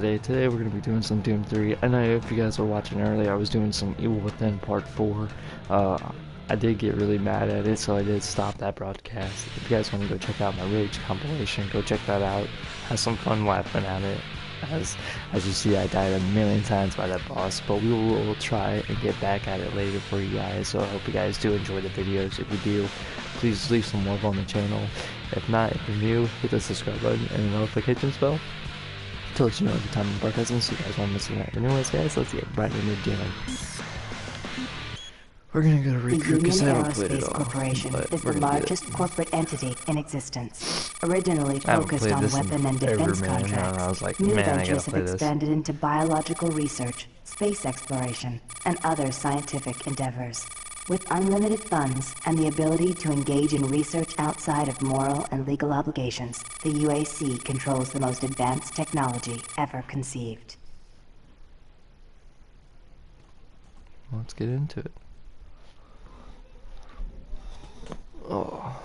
Today we're going to be doing some Doom 3. I know if you guys were watching earlier, I was doing some Evil Within Part 4. I did get really mad at it, so I did stop that broadcast. If you guys want to go check out my Rage compilation, go check that out. Have some fun laughing at it. As you see, I died a million times by that boss, but we will try and get back at it later for you guys. So I hope you guys do enjoy the videos. If you do, please leave some love on the channel. If not, if you're new, hit the subscribe button and the notifications bell to let you know every time I'm broadcasting, so you guys won't miss it. Anyways, guys, let's get right into the game. We're gonna go to recruit because I haven't played it all. Corporation is the largest corporate entity in existence. Originally focused on weapon and defense contracts, I was like, new man, I gotta ventures have play this. expanded into biological research, space exploration, and other scientific endeavors. With unlimited funds and the ability to engage in research outside of moral and legal obligations, the UAC controls the most advanced technology ever conceived. Let's get into it. Oh,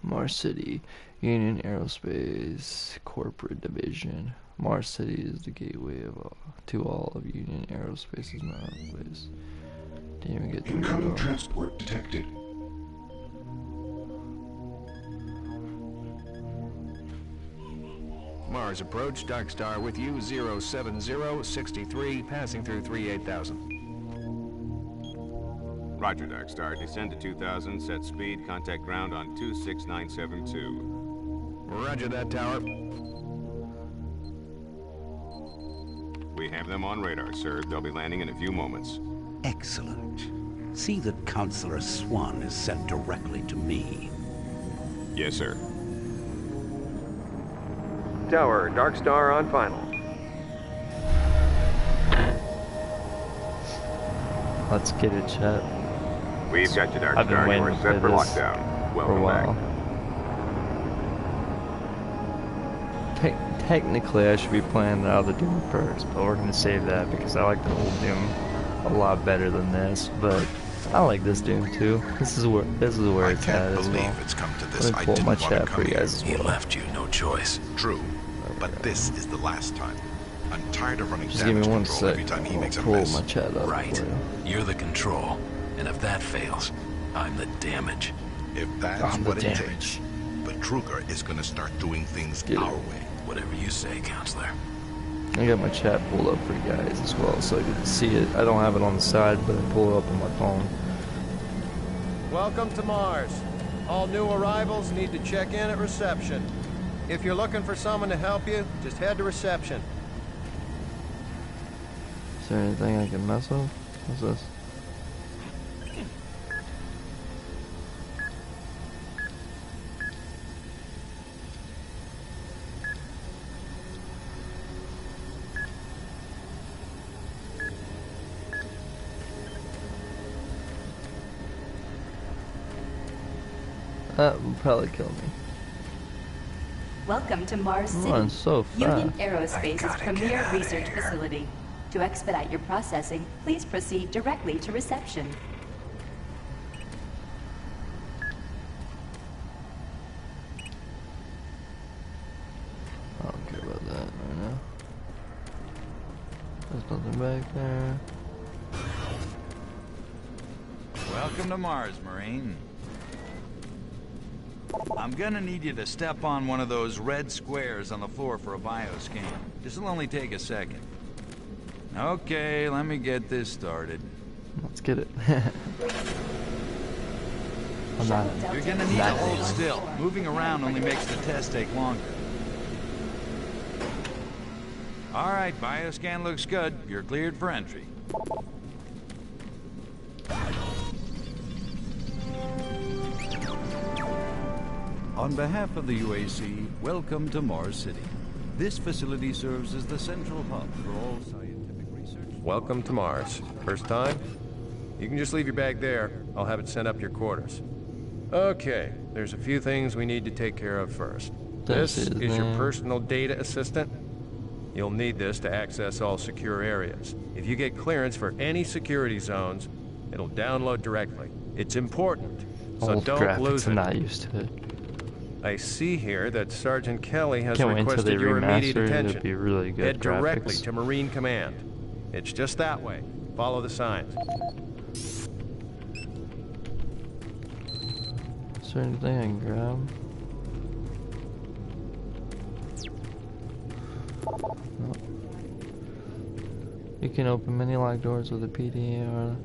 Mars City, Union Aerospace Corporate Division. Mars City is the gateway to all of Union Aerospace's place. Didn't even get incoming transport detected. Mars approach, Darkstar with you, 07063, passing through 38000. Roger, Darkstar. Descend to 2000, set speed, contact ground on 26972. Roger that, tower. We have them on radar, sir. They'll be landing in a few moments. Excellent. See that Counselor Swan is sent directly to me. Yes, sir. Tower, Darkstar on final. Let's get it, chat. We've got you, I've been Darkstar. waiting You're to set play for this lockdown. for a Welcome while. back. Technically, I should be playing the other Doom first, but we're gonna save that because I like the old Doom a lot better than this. But I like this Doom too. This is where it's at as well. It's come to this. Let me pull my chat for you guys as He well. left you no choice. True, but this is the last time. I'm tired of running Just give me damage one control sec. every time he I'll makes a pull mess. my chat up. Right. for you. You're the control, and if that fails, I'm the damage. If that's I'm the what it damage. takes, but Kruger is gonna start doing things Get it. our way. Whatever you say, Counselor. I got my chat pulled up for you guys as well, so you can see it. I don't have it on the side, but I pull it up on my phone. Welcome to Mars. All new arrivals need to check in at reception. If you're looking for someone to help you, just head to reception. Is there anything I can mess with? What's this? That would probably kill me. Welcome to Mars I'm City, running so fast. Union Aerospace's premier research facility. To expedite your processing, please proceed directly to reception. I don't care about that right now. There's nothing back there. Welcome to Mars, Marine. I'm gonna need you to step on one of those red squares on the floor for a bioscan. This'll only take a second. Okay, let me get this started. Let's get it. I'm not. You're gonna need to hold still. Moving around only makes the test take longer. Alright, bioscan looks good. You're cleared for entry. On behalf of the UAC, welcome to Mars City. This facility serves as the central hub for all scientific research. Welcome to Mars. First time? You can just leave your bag there. I'll have it sent up to your quarters. Okay, there's a few things we need to take care of first. This is your personal data assistant. You'll need this to access all secure areas. If you get clearance for any security zones, it'll download directly. It's important, so Old don't graphics, lose I'm it. not used to it. I see here that Sergeant Kelly has Can't wait until requested they your immediate remaster it. attention. It'd be really good Head directly graphics. to Marine Command. It's just that way. Follow the signs. Is there anything I can grab? No. You can open many locked doors with a PDA.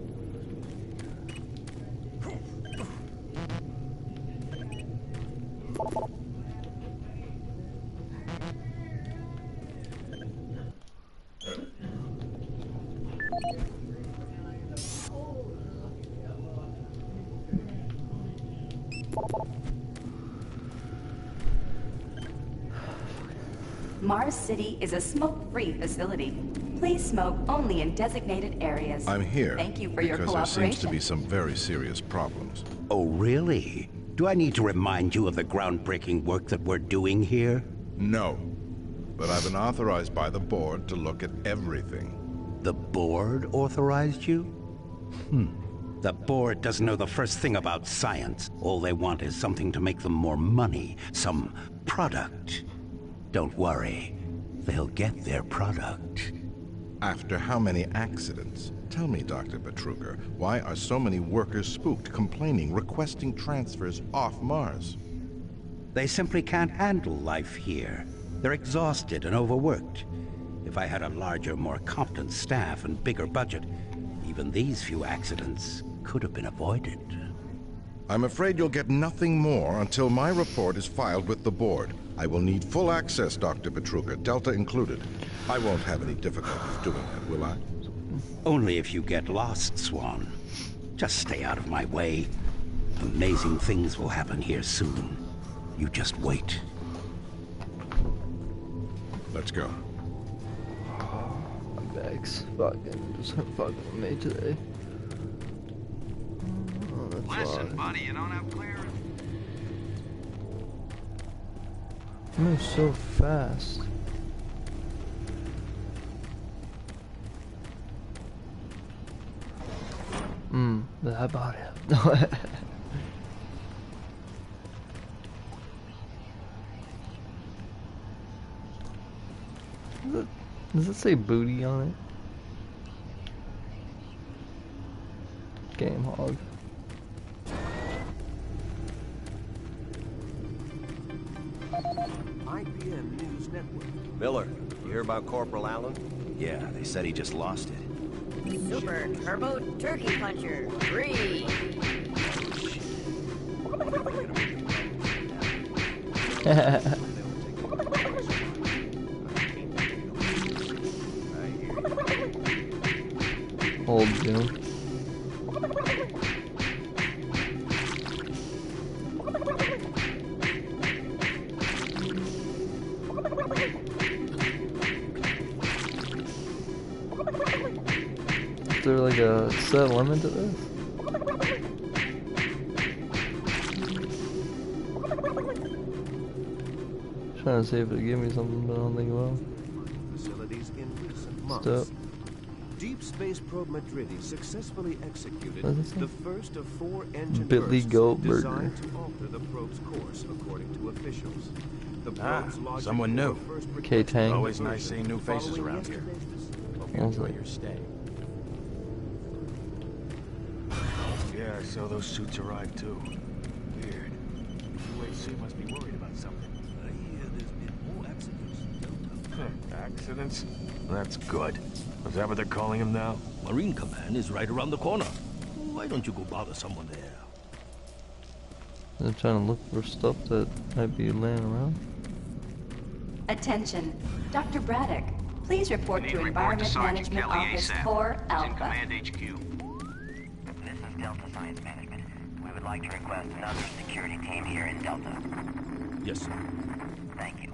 Mars City is a smoke-free facility. Please smoke only in designated areas. I'm here Thank you for your because there cooperation. seems to be some very serious problems. Oh, really? Do I need to remind you of the groundbreaking work that we're doing here? No. But I've been authorized by the board to look at everything. The board authorized you? The board doesn't know the first thing about science. All they want is something to make them more money, some product. Don't worry, they'll get their product. After how many accidents? Tell me, Dr. Betruger, why are so many workers spooked, complaining, requesting transfers off Mars? They simply can't handle life here. They're exhausted and overworked. If I had a larger, more competent staff and bigger budget, even these few accidents could have been avoided. I'm afraid you'll get nothing more until my report is filed with the board. I will need full access, Dr. Betruger, Delta included. I won't have any difficulties doing that, will I? Only if you get lost, Swan. Just stay out of my way. Amazing things will happen here soon. You just wait. Let's go. My bag's fucking just fucking with me today. Oh, that's Listen, buddy, you don't have clearance. It moves so fast. That body. Does it say booty on it? Game hog. IPM News Network. Miller, you hear about Corporal Allen? Yeah, they said he just lost it. Super Turbo Turkey Puncher 3. Hold Doom. Is there like a set limit to this? Trying to see if it'll give me something, but I don't think it will. Facilities in recent months. Stop. Deep Space Probe Madridi successfully executed the first of 4 engine Billy bursts Goldberger. designed to alter the probe's course, according to officials. The probe's logic someone new. for first K-Tang. Always nice seeing new faces following around here. yesterday's Hope you enjoy your stay. Yeah, I saw those suits arrive too. Weird. UAC must be worried about something. I hear there's been more accidents. Accidents? That's good. Is that what they're calling them now? Marine Command is right around the corner. Why don't you go bother someone there? I'm trying to look for stuff that might be laying around. Attention, Dr. Braddock. Please report to Environment Management Office 4 Alpha. Command HQ. This is Delta Science Management. We would like to request another security team here in Delta. Yes, sir. Thank you.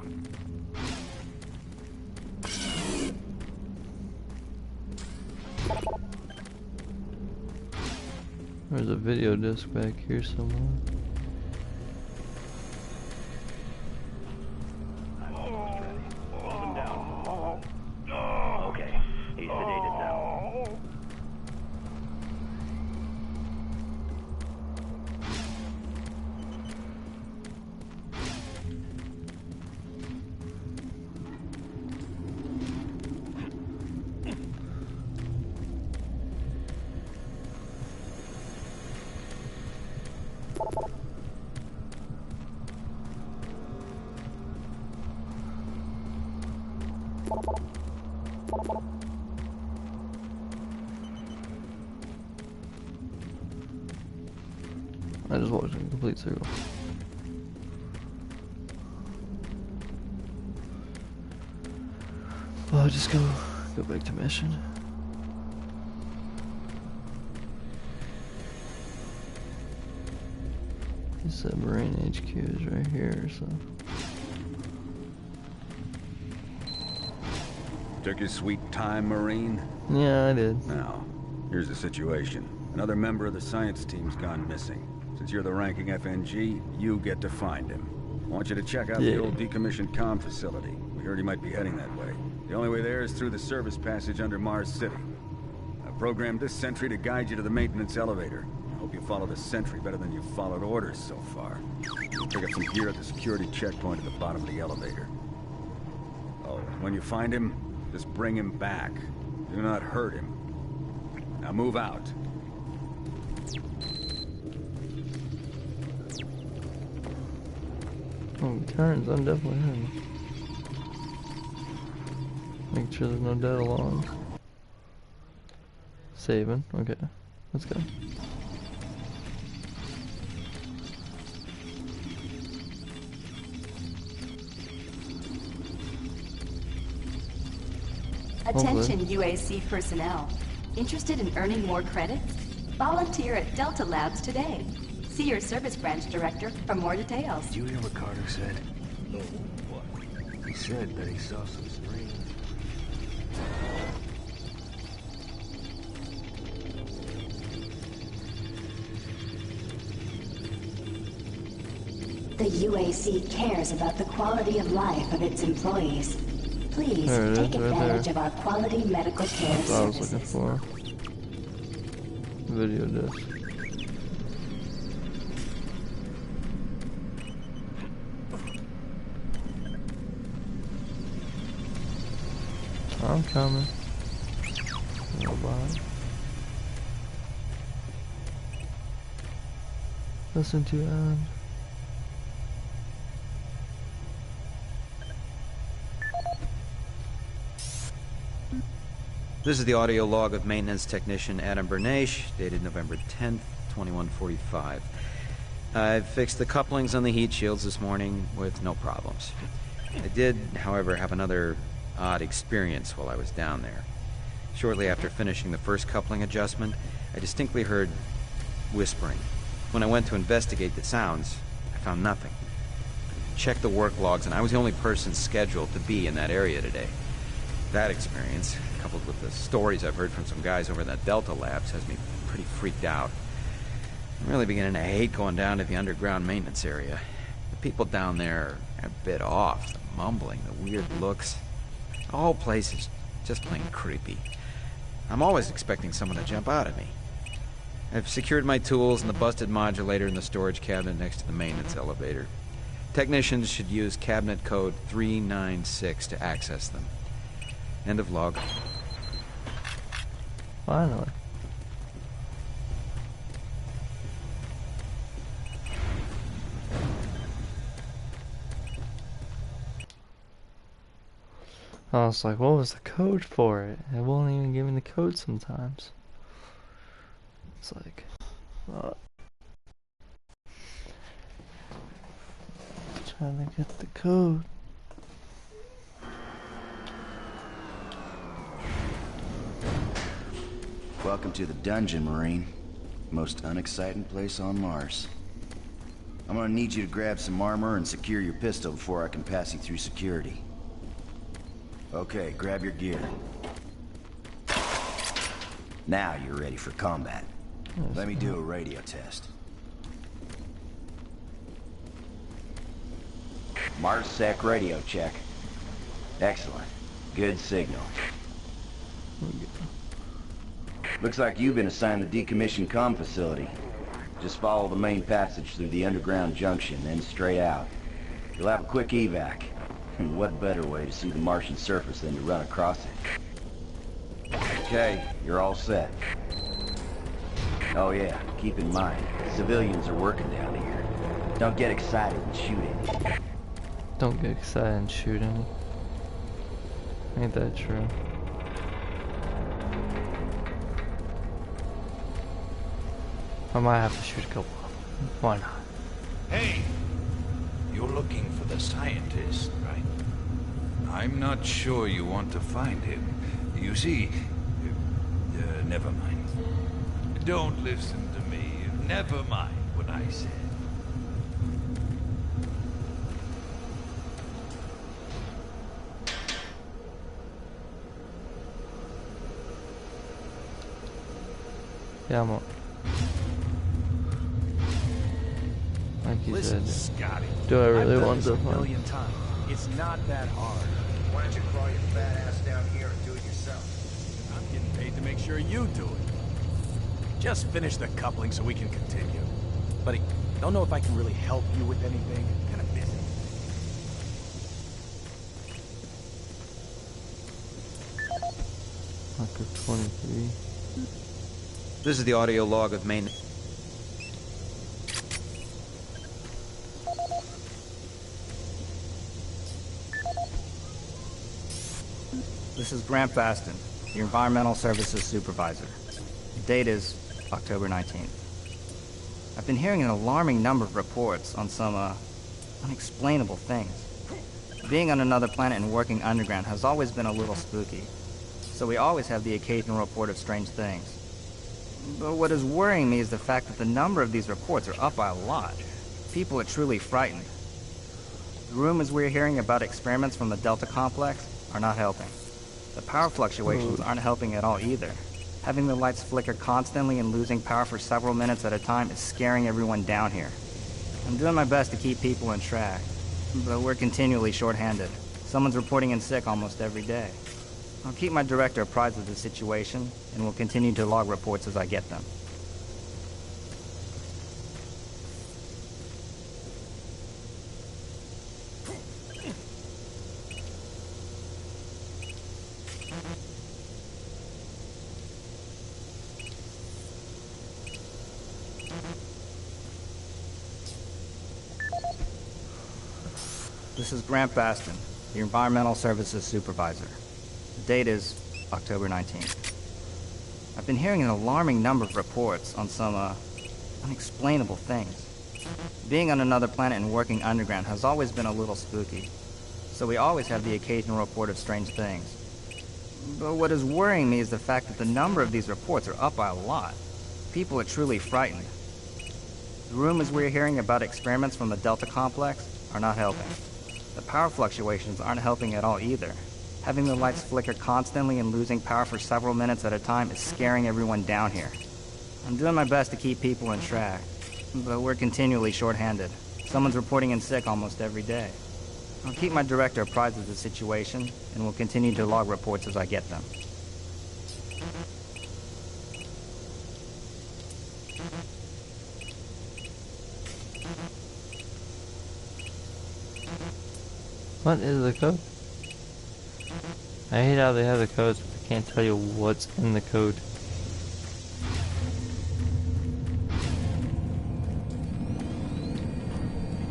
There's a video disc back here somewhere. Okay, he's sedated now. I just walked in a complete circle. Well, I'll just go back to mission. The submarine HQ is right here, so. Took your sweet time, Marine? Yeah, I did. Now, here's the situation. Another member of the science team's gone missing. Since you're the ranking FNG, you get to find him. I want you to check out the old decommissioned comm facility. We heard he might be heading that way. The only way there is through the service passage under Mars City. I programmed this sentry to guide you to the maintenance elevator. I hope you follow the sentry better than you've followed orders so far. Pick up some gear at the security checkpoint at the bottom of the elevator. Oh, and when you find him, just bring him back. Do not hurt him. Now move out. Oh, turns, I'm definitely him. Make sure there's no dead along. Saving, okay. Let's go. Attention UAC personnel. Interested in earning more credits? Volunteer at Delta Labs today. See your service branch director for more details. Did you hear what Carter said? No. What? He said that he saw some strange... The UAC cares about the quality of life of its employees. Please take advantage of our quality medical care services. I was looking for video disc. I'm coming. Robot. Listen to end. This is the audio log of maintenance technician Adam Bernache, dated November 10th, 2145. I've fixed the couplings on the heat shields this morning with no problems. I did, however, have another odd experience while I was down there. Shortly after finishing the first coupling adjustment, I distinctly heard whispering. When I went to investigate the sounds, I found nothing. I checked the work logs, and I was the only person scheduled to be in that area today. That experience, coupled with the stories I've heard from some guys over in that Delta Labs, has me pretty freaked out. I'm really beginning to hate going down to the underground maintenance area. The people down there are a bit off. The mumbling, the weird looks. The whole place is just plain creepy. I'm always expecting someone to jump out at me. I've secured my tools and the busted modulator in the storage cabinet next to the maintenance elevator. Technicians should use cabinet code 396 to access them. End of log. Finally. I was like, what was the code for it? It won't even give me the code sometimes. It's like, trying to get the code. Welcome to the dungeon, Marine. Most unexciting place on Mars. I'm gonna need you to grab some armor and secure your pistol before I can pass you through security. Okay, grab your gear. Now you're ready for combat. Let me do a radio test. MarsSec radio check. Excellent. Good signal. Looks like you've been assigned the decommissioned comm facility. Just follow the main passage through the underground junction, then straight out. You'll have a quick evac. And what better way to see the Martian surface than to run across it? Okay, you're all set. Oh yeah, keep in mind, civilians are working down here. Don't get excited and shoot any. Don't get excited and shoot any. Ain't that true? I might have to shoot a couple. Why not? Hey! You're looking for the scientist, right? I'm not sure you want to find him. You see... never mind. Don't listen to me. Never mind what I said. Yeah, I'm like you Listen, said. Scotty. Do I really I've done want this to a find? million times. It's not that hard. Why don't you crawl your fat ass down here and do it yourself? I'm getting paid to make sure you do it. Just finish the coupling so we can continue. Buddy, don't know if I can really help you with anything. Kind of busy. Marker 23. This is the audio log of main... This is Grant Baston, your Environmental Services Supervisor. The date is October 19th. I've been hearing an alarming number of reports on some, unexplainable things. Being on another planet and working underground has always been a little spooky, so we always have the occasional report of strange things. But what is worrying me is the fact that the number of these reports are up by a lot. People are truly frightened. The rumors we're hearing about experiments from the Delta Complex are not helping. The power fluctuations aren't helping at all either. Having the lights flicker constantly and losing power for several minutes at a time is scaring everyone down here. I'm doing my best to keep people on track, but we're continually short-handed. Someone's reporting in sick almost every day. I'll keep my director apprised of the situation, and will continue to log reports as I get them. This is Grant Baston, the Environmental Services Supervisor. The date is October 19th. I've been hearing an alarming number of reports on some, unexplainable things. Being on another planet and working underground has always been a little spooky, so we always have the occasional report of strange things. But what is worrying me is the fact that the number of these reports are up by a lot. People are truly frightened. The rumors we're hearing about experiments from the Delta Complex are not helping. The power fluctuations aren't helping at all either. Having the lights flicker constantly and losing power for several minutes at a time is scaring everyone down here. I'm doing my best to keep people on track, but we're continually short-handed. Someone's reporting in sick almost every day. I'll keep my director apprised of the situation, and will continue to log reports as I get them. What is the code? I hate how they have the codes, but I can't tell you what's in the code.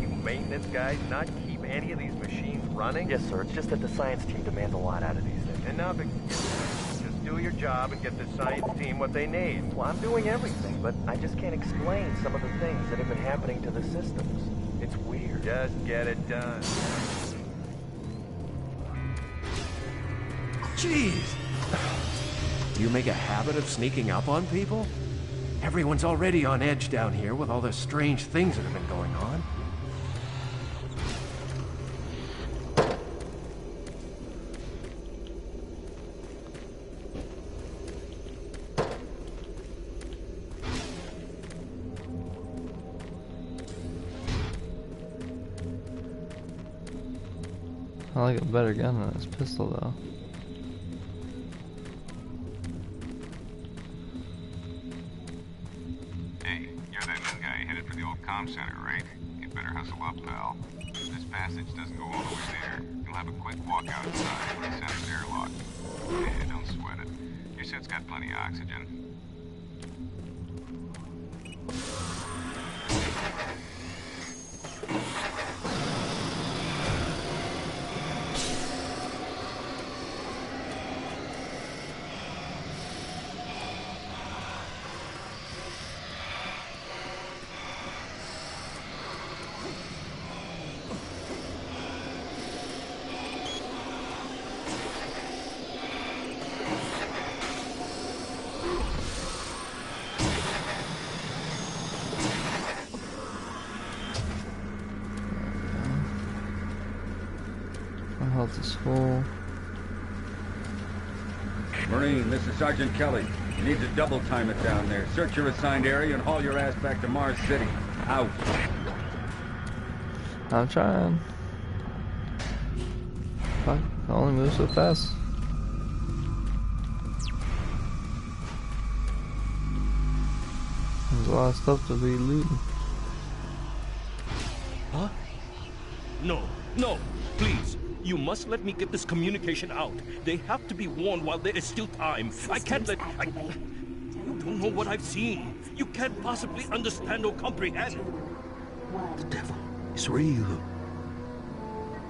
You maintenance guys not keep any of these machines running? Yes, sir. It's just that the science team demands a lot out of these things. Enough excuses. Just do your job and get the science team what they need. Well, I'm doing everything, but I just can't explain some of the things that have been happening to the systems. It's weird. Just get it done. Jeez! You make a habit of sneaking up on people? Everyone's already on edge down here with all the strange things that have been going on. I like a better gun than this pistol, though. Hey, you're that new guy headed for the old comm center, right? You better hustle up, pal. This passage doesn't go all the way there. You'll have a quick walk outside when the center's airlock. Yeah, don't sweat it. Your suit's got plenty of oxygen. This is full. Marine, this is Sergeant Kelly. You need to double time it down there. Search your assigned area and haul your ass back to Mars City. Out. I'm trying. Fuck, I only move so fast. There's a lot of stuff to be looting. Huh? No, no, please. You must let me get this communication out. They have to be warned while there is still time. I can't let... You don't know what I've seen. You can't possibly understand or comprehend. The devil is real.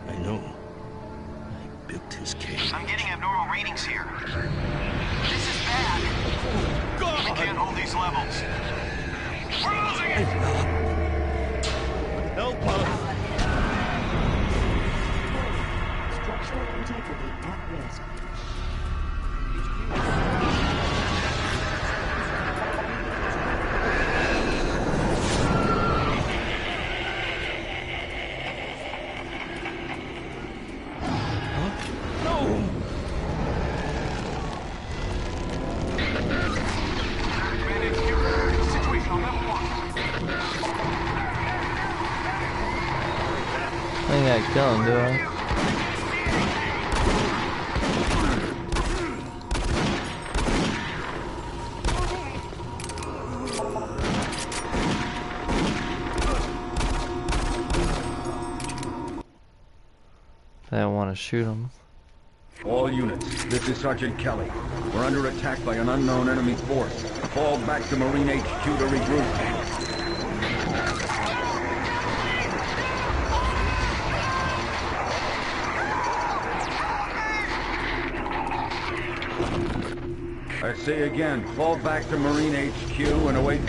I know. I built his cage. I'm getting abnormal readings here. This is bad. God! We can't hold these levels. We're losing it! Help us! Structural integrity at risk. I ain't got killing, do I? I don't want to shoot him. All units, this is Sergeant Kelly. We're under attack by an unknown enemy force. Fall back to Marine HQ to regroup. I say again, fall back to Marine HQ and await...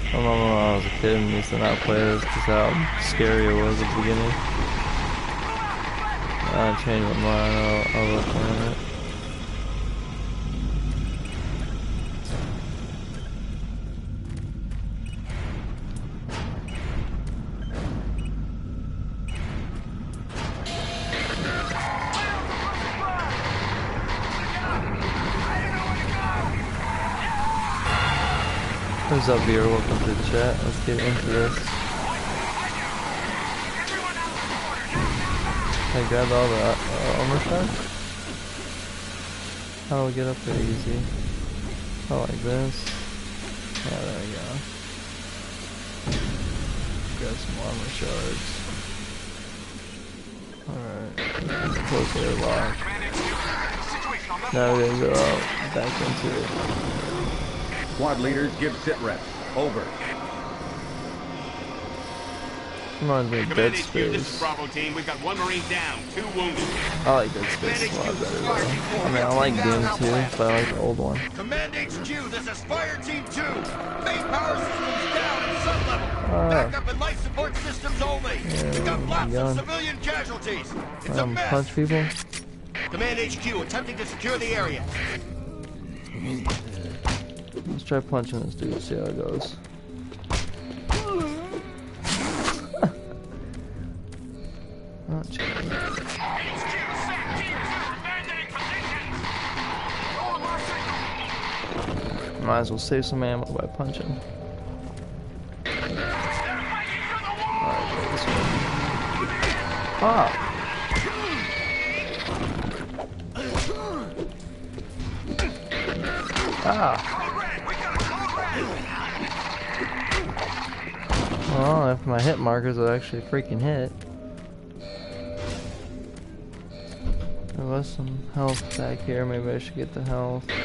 I remember when I was a kid and used to not play this because how scary it was at the beginning. I changed my mind, I'll look on it. What's up, viewer? Welcome to the chat. Let's get into this. I grabbed all the armor stuff. How do we get up there easy? Oh, like this. Yeah, there we go. Grab some armor shards. Alright. Close the airlock. Now we're gonna go back into it. Squad leaders, give sit reps. Over. Reminds me of Dead Space. This is Bravo team. We've got 1 Marine down, 2 wounded. I like Dead Space a lot better though. I mean, I like Doom too, but I like the old one. Command HQ, this is Fire Team 2. Main power systems down at sub-level. Backup and life support systems only. We've got lots of civilian casualties. It's a mess. Punch people? Command HQ, attempting to secure the area. Let's try punching this dude, see how it goes. Oh, might as well save some ammo by punching. Alright, this one. Ah! Ah! Well, if my hit markers would actually freaking hit. There was some health back here. Maybe I should get the health. Yeah,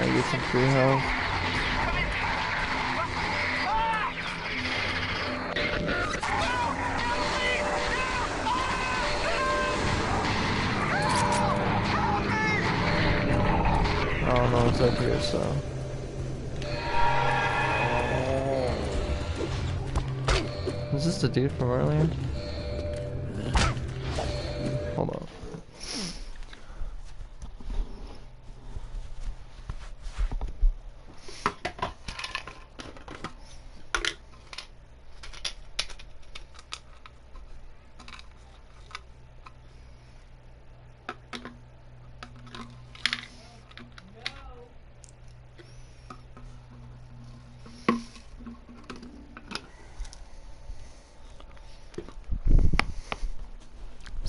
get some free health. I don't know what's up here, so. Is this the dude from earlier? Hold on.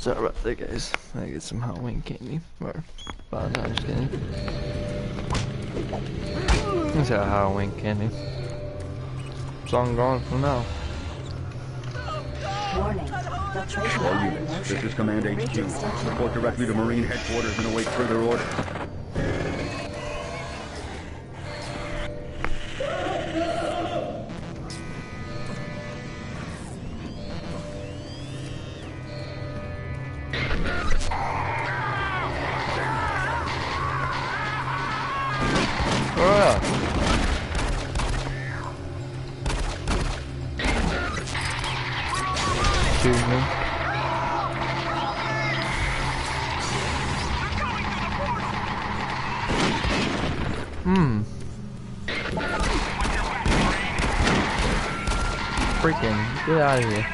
Sorry about that, guys. I get some Halloween candy. Or, well, no, just kidding. It's a Halloween candy. So I'm gone for now. Warning. Filtration All line in units, motion. this is Command HQ. Report directly to Marine Headquarters and await further orders. Excuse me. Freaking get out of here.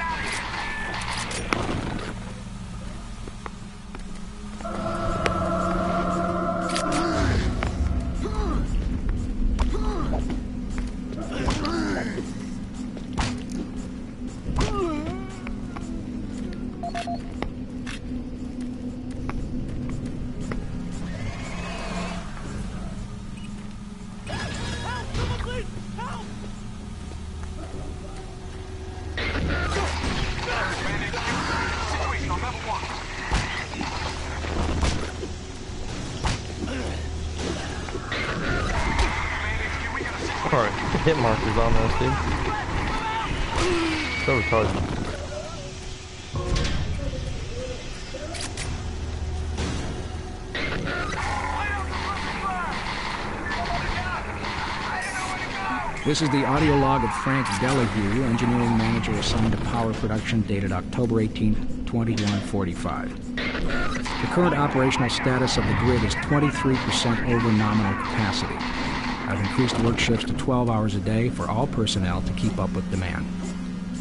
Alright, hit markers on those, dude. So retarded. This is the audio log of Frank Delahue, engineering manager assigned to power production, dated October 18, 2145. The current operational status of the grid is 23% over nominal capacity. I've increased work shifts to 12 hours a day for all personnel to keep up with demand.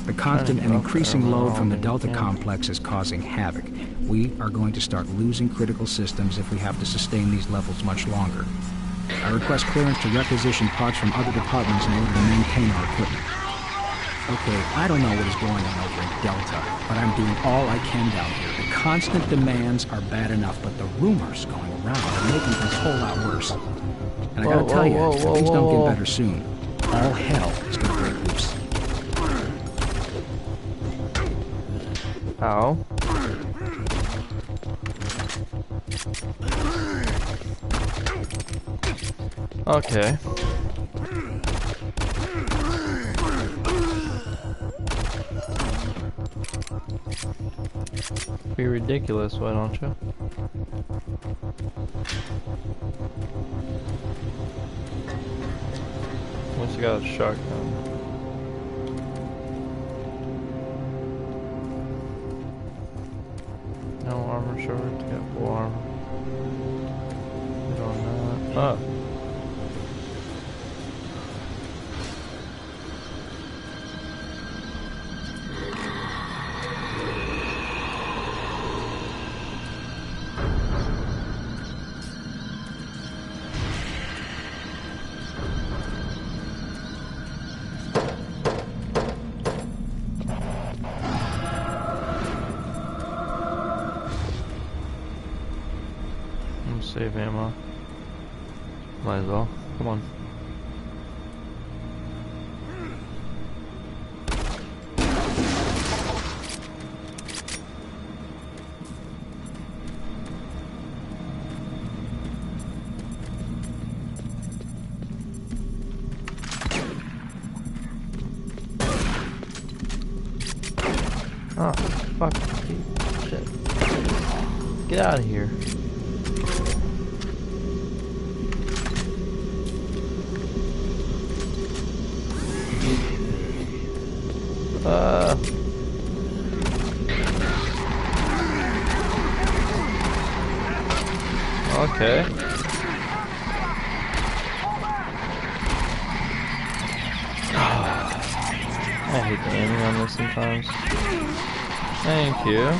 The constant and increasing load from the Delta complex is causing havoc. We are going to start losing critical systems if we have to sustain these levels much longer. I request clearance to requisition parts from other departments in order to maintain our equipment. Okay, I don't know what is going on over in Delta, but I'm doing all I can down here. The constant demands are bad enough, but the rumors going around are making things a whole lot worse. And I gotta tell you, if things don't get better soon, all hell is gonna break loose. Ow. Okay. Be ridiculous, why don't you? Once you got a shotgun. No armor short, got full armor. Put on that. Oh. Save ammo. Might as well. Come on. Oh, fuck. Shit. Get out of here. Okay. I hate the aiming on this sometimes. Thank you.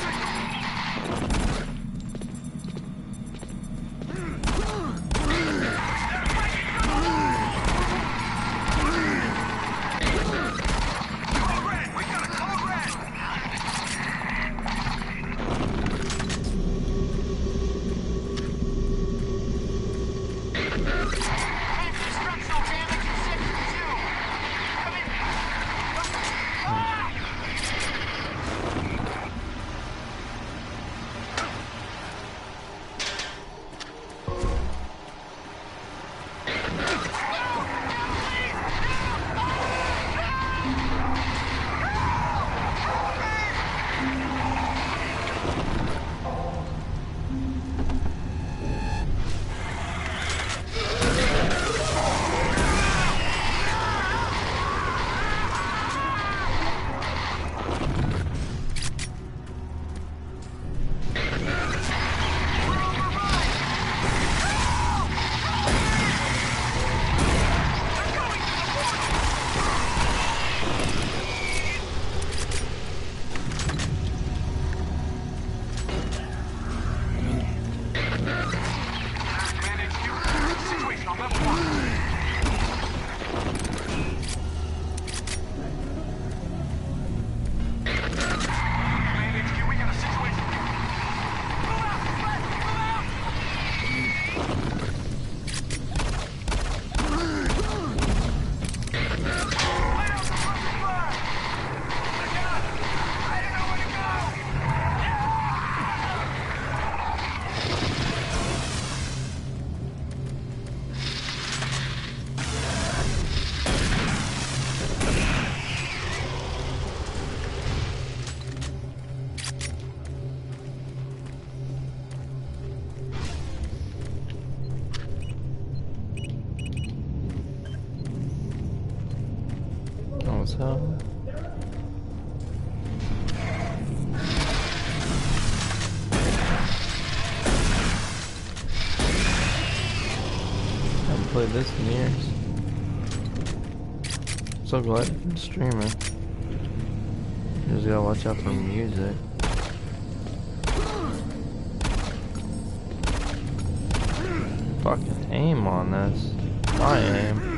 Oh, so. Haven't played this in years. So glad you can stream it. You just gotta watch out for music. Fucking aim on this. My aim.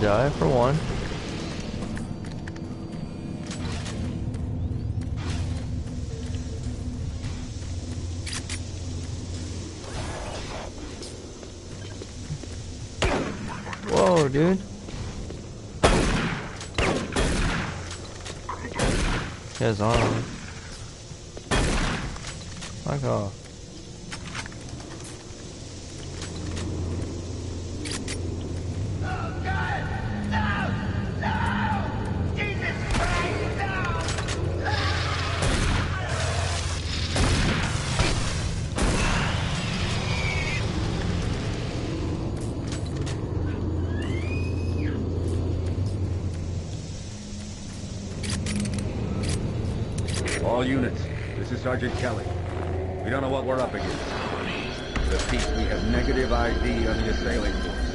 Die for one. Whoa, dude. He has armor. Fuck off. All units, this is Sergeant Kelly. We don't know what we're up against. The peace, we have negative ID on the assailing force.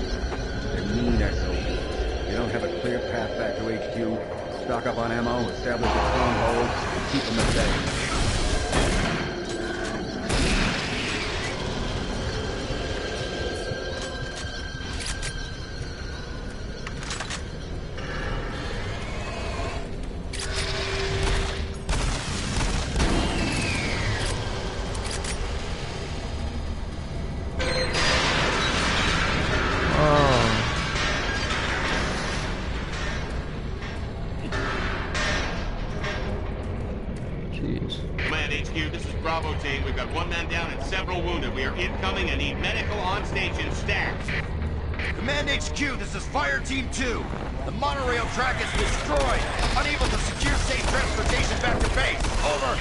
They're mean SOBs. You don't have a clear path back to HQ. Stock up on ammo, establish a stronghold, and keep them at bay. Command HQ, this is Bravo team. We've got one man down and several wounded. We are incoming and need medical on station stat. Command HQ, this is Fire Team 2. The monorail track is destroyed. Unable to secure safe transportation back to base. Over.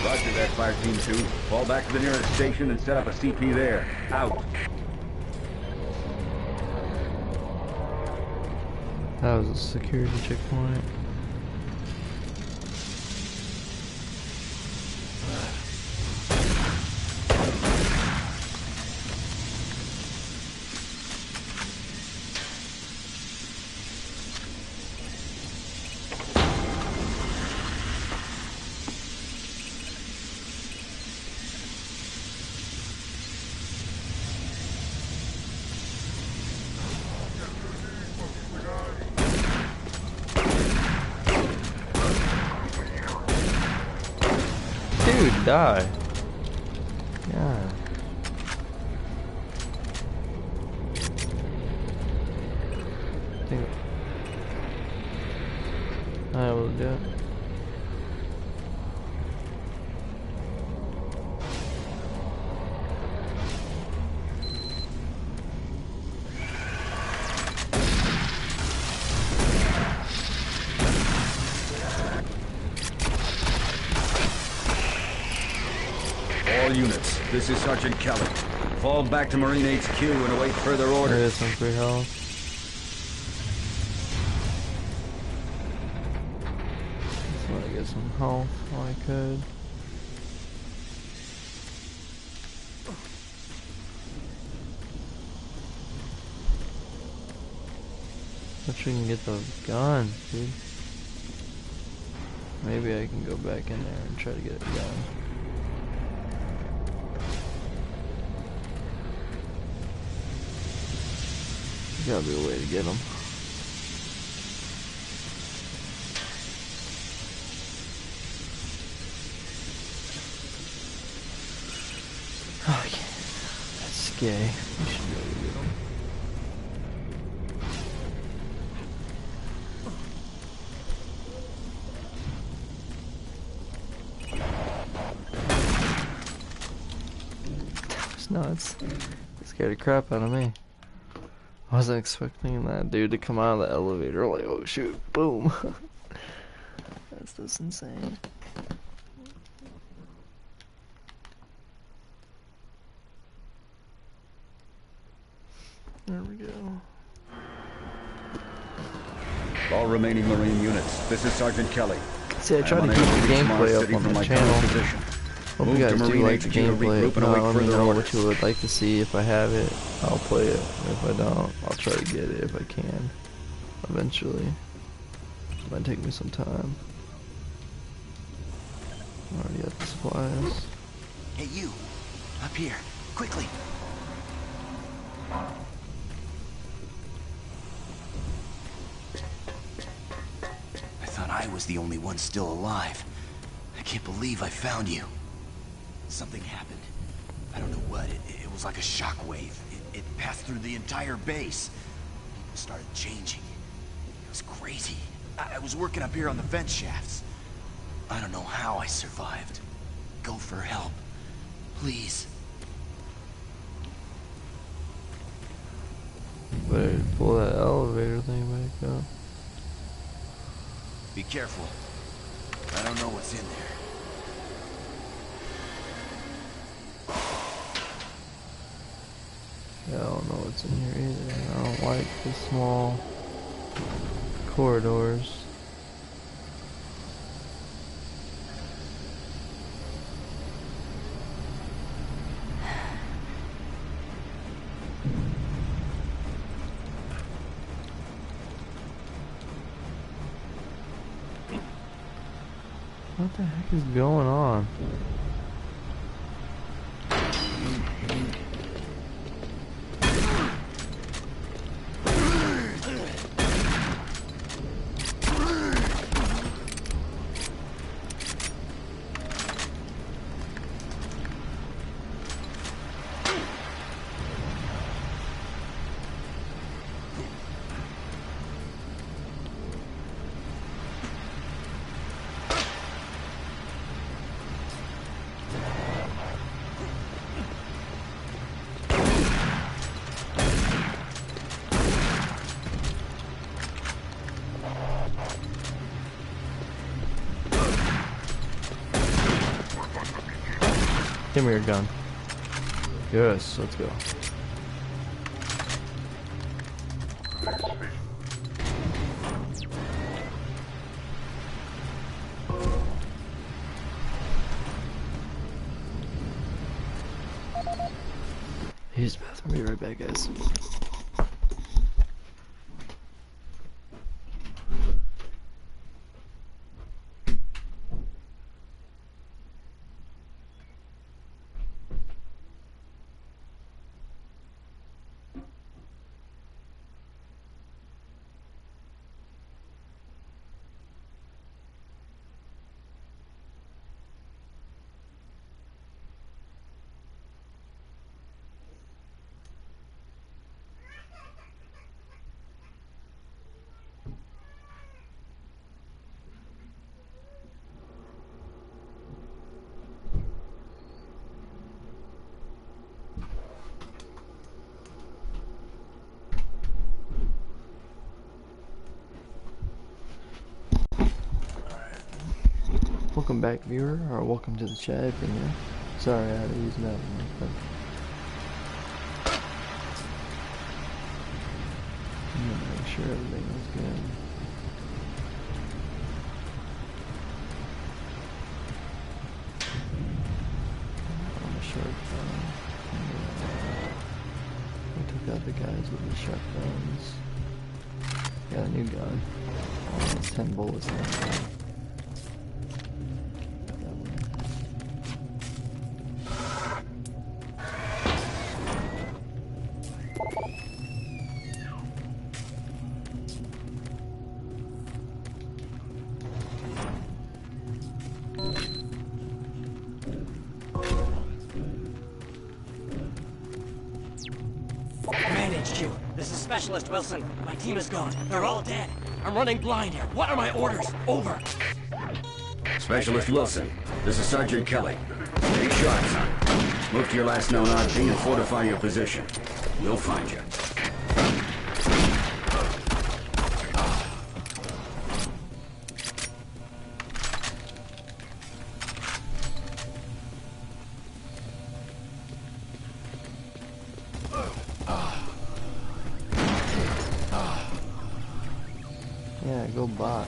Roger that, Fire Team 2. Fall back to the nearest station and set up a CP there. Out. That was a security checkpoint. Dude, die. Yeah. I will do it. All units, this is Sergeant Kelly. Fall back to Marine HQ and await further orders. There is some free health. Just want to get some health while I could. Wish we can get the gun, dude. Maybe I can go back in there and try to get a gun. Gotta be a way to get them. Okay. That's gay. You should be able to get him. That was nuts. It scared the crap out of me. I wasn't expecting that dude to come out of the elevator like, oh shoot, boom. That's just insane. There we go. All remaining Marine units, this is Sergeant Kelly. See, I try to keep the gameplay up on the channel. Hope you guys do like the gameplay. If not, let me know what you would like to see. If I have it, I'll play it. If I don't, I'll try to get it if I can. Eventually. It might take me some time. Already got the supplies. Hey, you! Up here, quickly! I thought I was the only one still alive. I can't believe I found you. Something happened. I don't know what. It was like a shockwave. It passed through the entire base. It started changing. It was crazy. I was working up here on the vent shafts. I don't know how I survived. Go for help. Please. Better pull that elevator thing back up. Be careful. I don't know what's in there. Yeah, I don't know what's in here either. I don't like the small corridors. What the heck is going on? Give me your gun. Yes, let's go. Use the bathroom. Be right back, guys. Welcome back, viewer, or welcome to the chat if you're new. Sorry, I had to use that one. But I'm gonna make sure everything was good. On the short gun. We took out the guys with the shotguns. Got a new gun. Oh, it's 10 bullets in that gun. HQ, this is Specialist Wilson. My team is gone. They're all dead. I'm running blind here. What are my orders? Over. Specialist Wilson, this is Sergeant Kelly. Take shots. Move to your last known odd thing and fortify your position. We'll find you. Yeah, go bot.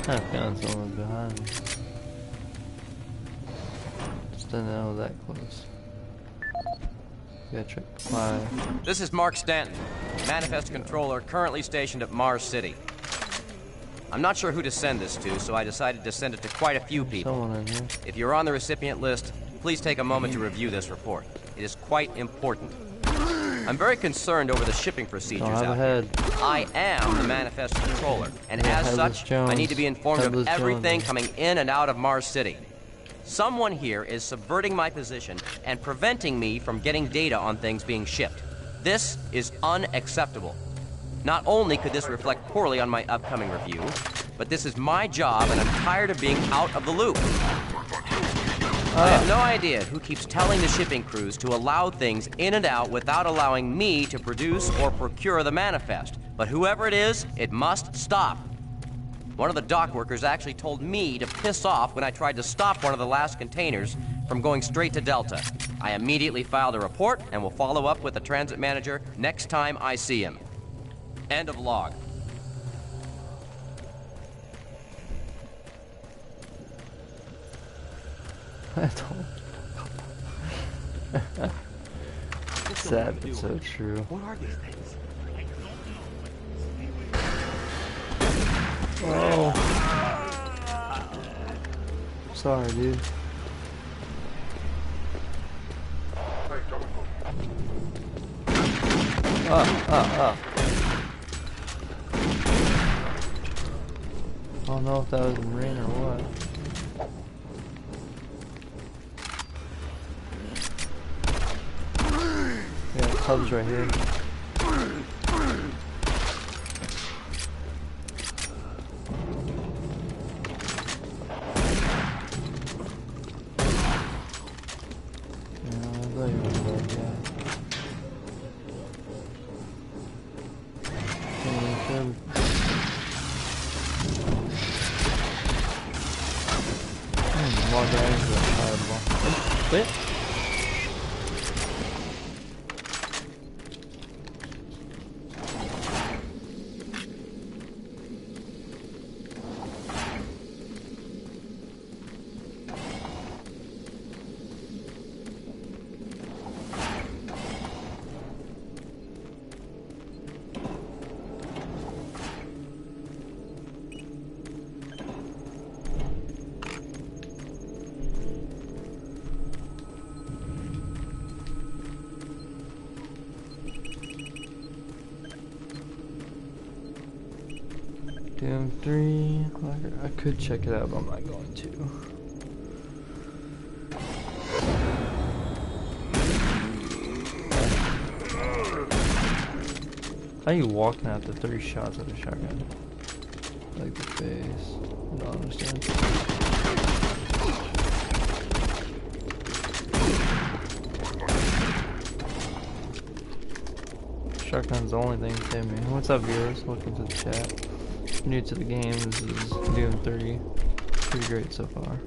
I found someone behind me. Just didn't know that close. This is Mark Stanton, Manifest Controller, currently stationed at Mars City. I'm not sure who to send this to, so I decided to send it to quite a few people. Someone in here. If you're on the recipient list, please take a moment to review this report. It is quite important. I'm very concerned over the shipping procedures out here. I am the Manifest Controller, and as such, I need to be informed of everything coming in and out of Mars City. Someone here is subverting my position and preventing me from getting data on things being shipped. This is unacceptable. Not only could this reflect poorly on my upcoming review, but this is my job and I'm tired of being out of the loop. I have no idea who keeps telling the shipping crews to allow things in and out without allowing me to produce or procure the manifest. But whoever it is, it must stop. One of the dock workers actually told me to piss off when I tried to stop one of the last containers from going straight to Delta. I immediately filed a report and will follow up with the transit manager next time I see him. End of log. Sad, but so true. What are these things? Oh. Sorry, dude. I don't know if that was a Marine or what. Yeah, Cubs right here. Wait. Doom 3. I could check it out, but I'm not going to. How are you walking after 3 shots at a shotgun? Like the face. I don't understand. Shotgun's the only thing to me. What's up, viewers? Welcome to the chat. New to the game, this is Doom 3. Pretty great so far.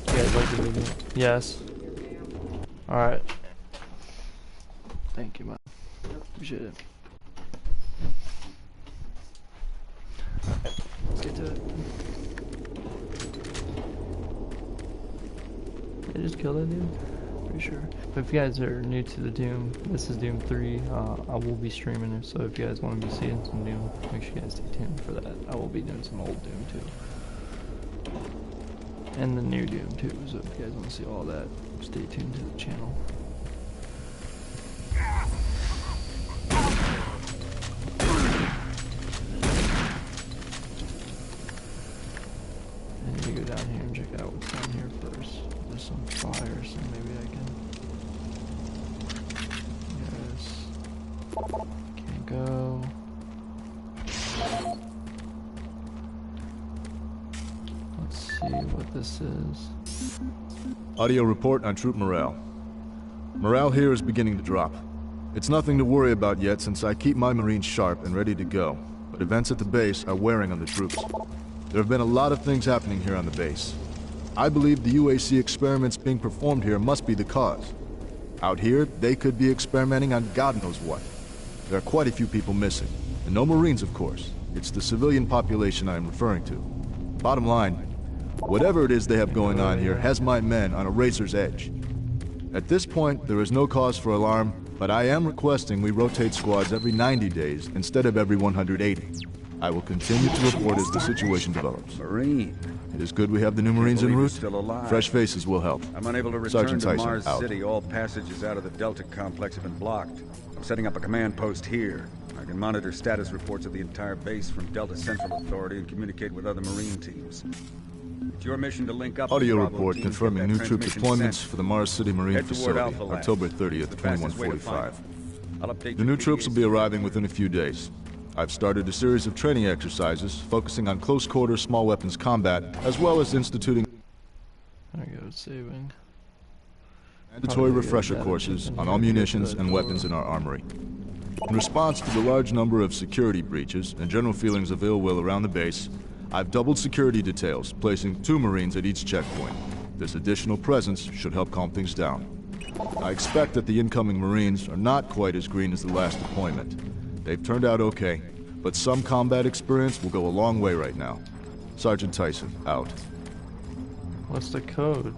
You guys like the video? Yes. Alright. Thank you, man. Appreciate it. Let's get to it. They just killed that dude? pretty sure. But if you guys are new to the Doom, this is Doom 3. I will be streaming it, so if you guys want to be seeing some Doom, make sure you guys stay tuned for that. I will be doing some old Doom too. And the new Doom too, so if you guys want to see all that, stay tuned to the channel. I need to go down here and check out what's down here first. There's some fire, so maybe I can... Yes. Can't go. Let's see what this is. Audio report on troop morale. Morale here is beginning to drop. It's nothing to worry about yet since I keep my Marines sharp and ready to go, but events at the base are wearing on the troops. There have been a lot of things happening here on the base. I believe the UAC experiments being performed here must be the cause. Out here, they could be experimenting on God knows what. There are quite a few people missing, and no Marines, of course. It's the civilian population I am referring to. Bottom line, whatever it is they have going on here has my men on a razor's edge. At this point, there is no cause for alarm, but I am requesting we rotate squads every 90 days instead of every 180. I will continue to report as the situation develops. Marine. It is good we have the new Marines en route. Still alive. Fresh faces will help. I'm unable to return Sergeant to Tyson, Mars out. City. All passages out of the Delta complex have been blocked. I'm setting up a command post here. I can monitor status reports of the entire base from Delta Central Authority and communicate with other Marine teams. It's your mission to link up Audio with Bravo report team, confirming get new that troop transmission deployments sent. for the Mars City Marine Head toward facility, Alpha Labs. October 30th, It's the fastest way to find 2145. them. I'll update The new your troops will be arriving within a few days. I've started a series of training exercises focusing on close-quarter small weapons combat, as well as instituting There we go, saving. mandatory refresher courses on all munitions and weapons in our armory. In response to the large number of security breaches and general feelings of ill will around the base, I've doubled security details, placing 2 Marines at each checkpoint. This additional presence should help calm things down. I expect that the incoming Marines are not quite as green as the last deployment. They've turned out okay, but some combat experience will go a long way right now. Sergeant Tyson, out. What's the code?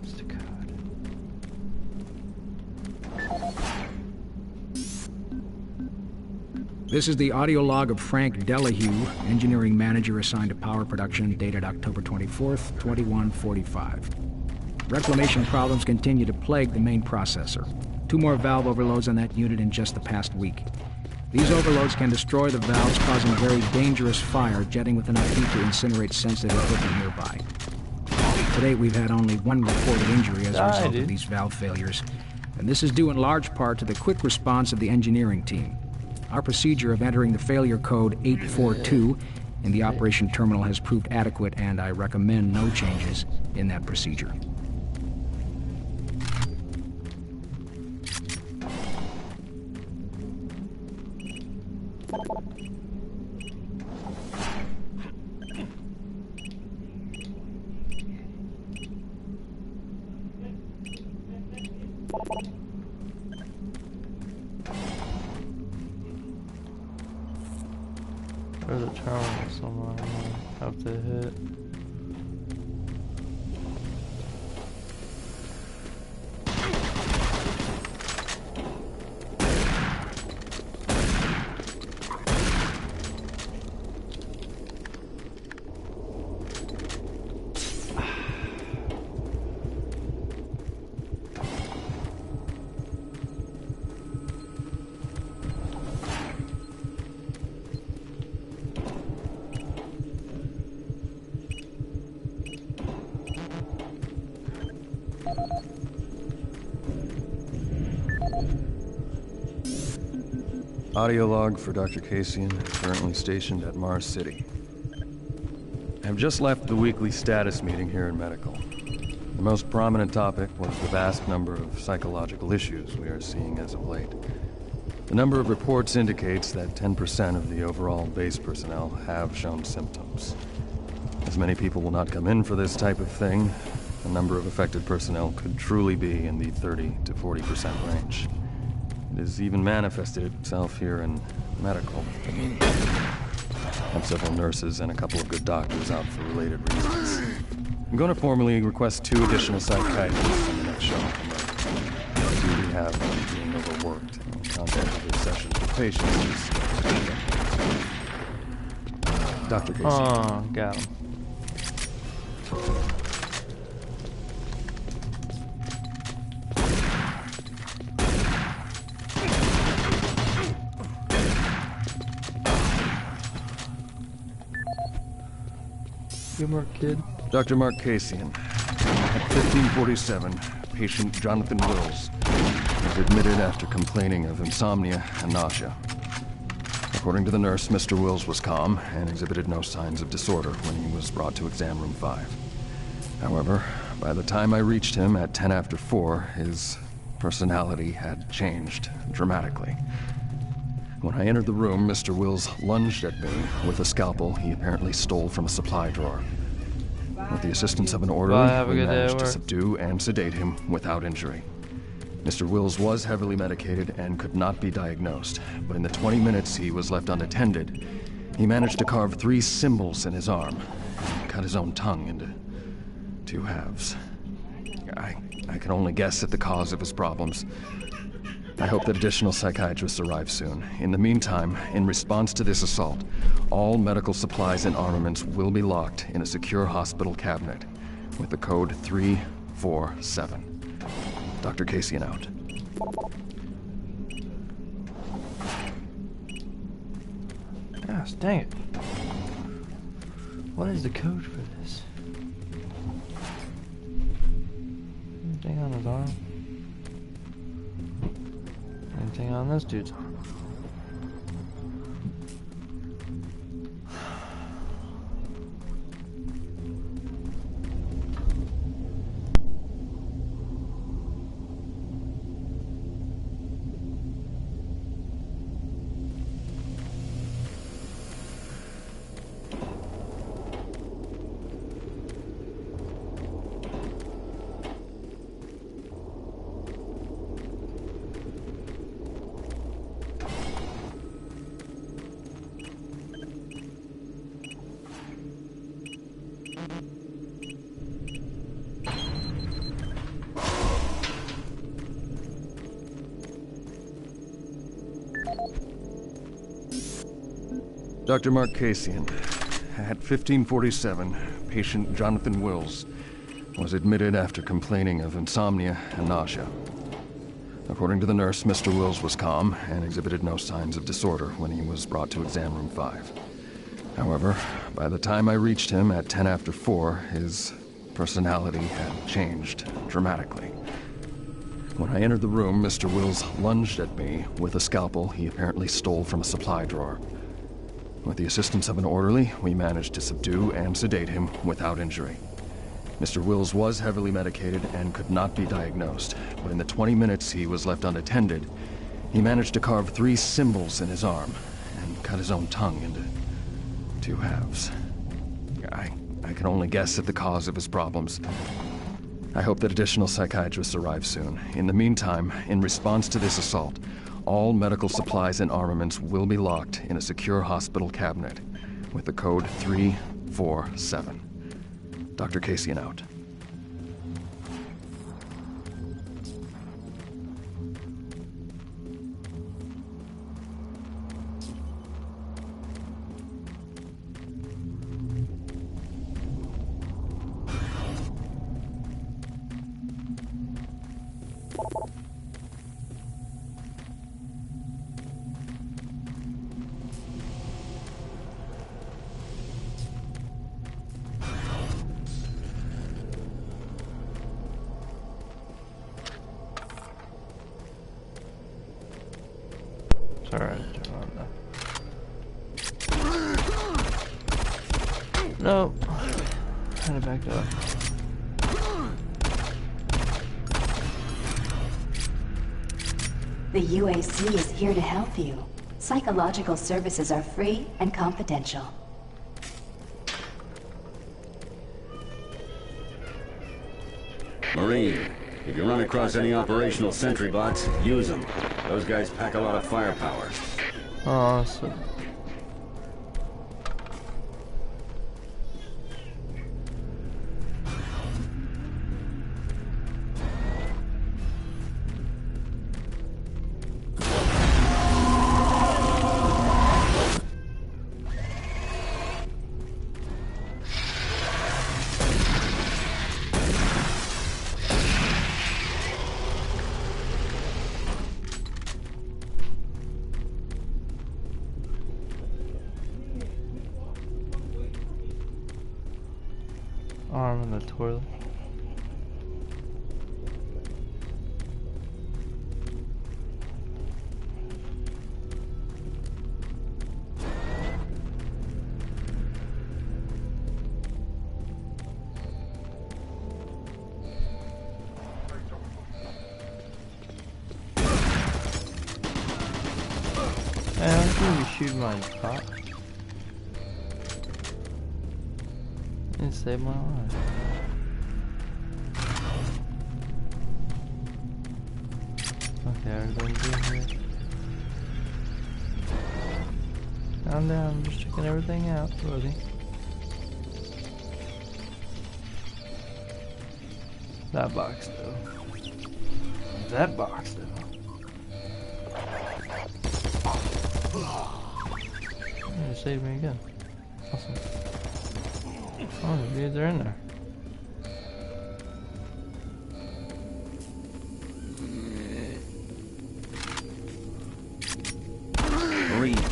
What's the code? This is the audio log of Frank Delahue, engineering manager assigned to power production, dated October 24th, 2145. Reclamation problems continue to plague the main processor. 2 more valve overloads on that unit in just the past week. These overloads can destroy the valves, causing very dangerous fire, jetting with enough heat to incinerate sensitive equipment nearby. To date, we've had only 1 reported injury as a result of these valve failures, and this is due in large part to the quick response of the engineering team. Our procedure of entering the failure code 842 in the operation terminal has proved adequate, and I recommend no changes in that procedure. There's a terminal somewhere I have to hit. Audio log for Dr. Kasian, currently stationed at Mars City. I have just left the weekly status meeting here in Medical. The most prominent topic was the vast number of psychological issues we are seeing as of late. The number of reports indicates that 10% of the overall base personnel have shown symptoms. As many people will not come in for this type of thing, the number of affected personnel could truly be in the 30 to 40% range. It has even manifested itself here in Medical. have several nurses and a couple of good doctors out for related reasons. I'm going to formally request 2 additional psychiatrists on the next show. I do have one being overworked. Content of their sessions with patients is Dr. Casey. Oh, got him. Good work, kid. Dr. Mark Kasian. At 1547, patient Jonathan Wills was admitted after complaining of insomnia and nausea. According to the nurse, Mr. Wills was calm and exhibited no signs of disorder when he was brought to exam room 5. However, by the time I reached him at 10 after 4, his personality had changed dramatically. When I entered the room, Mr. Wills lunged at me with a scalpel he apparently stole from a supply drawer. With the assistance of an orderly, we managed to subdue and sedate him without injury. Mr. Wills was heavily medicated and could not be diagnosed, but in the 20 minutes he was left unattended, he managed to carve 3 symbols in his arm and cut his own tongue into 2 halves. I can only guess at the cause of his problems. I hope that additional psychiatrists arrive soon. In the meantime, in response to this assault, all medical supplies and armaments will be locked in a secure hospital cabinet with the code 347. Dr. Kasian out. Gosh, dang it. What is the code for this? Anything on his arm? Anything on this dude's arm? Dr. Mark Kasian. At 1547, patient Jonathan Wills was admitted after complaining of insomnia and nausea. According to the nurse, Mr. Wills was calm and exhibited no signs of disorder when he was brought to exam room 5. However, by the time I reached him at 10 after 4, his personality had changed dramatically. When I entered the room, Mr. Wills lunged at me with a scalpel he apparently stole from a supply drawer. With the assistance of an orderly, we managed to subdue and sedate him without injury. Mr. Wills was heavily medicated and could not be diagnosed, but in the 20 minutes he was left unattended, he managed to carve 3 symbols in his arm and cut his own tongue into 2 halves. I can only guess at the cause of his problems. I hope that additional psychiatrists arrive soon. In the meantime, in response to this assault, all medical supplies and armaments will be locked in a secure hospital cabinet with the code 347. Dr. Kasian out. Alright, no. Kind of backed up. The UAC is here to help you. Psychological services are free and confidential. Marine, if you run across any operational sentry bots, use them. Those guys pack a lot of firepower. Awesome. in the toilet. Hey, I'm going to shoot my pot. It saved my life. Okay, everything's in here. Calm down, I'm just checking everything out, buddy. That box though. That box though. It saved me again. Awesome. Oh, the dudes are in there. Marine,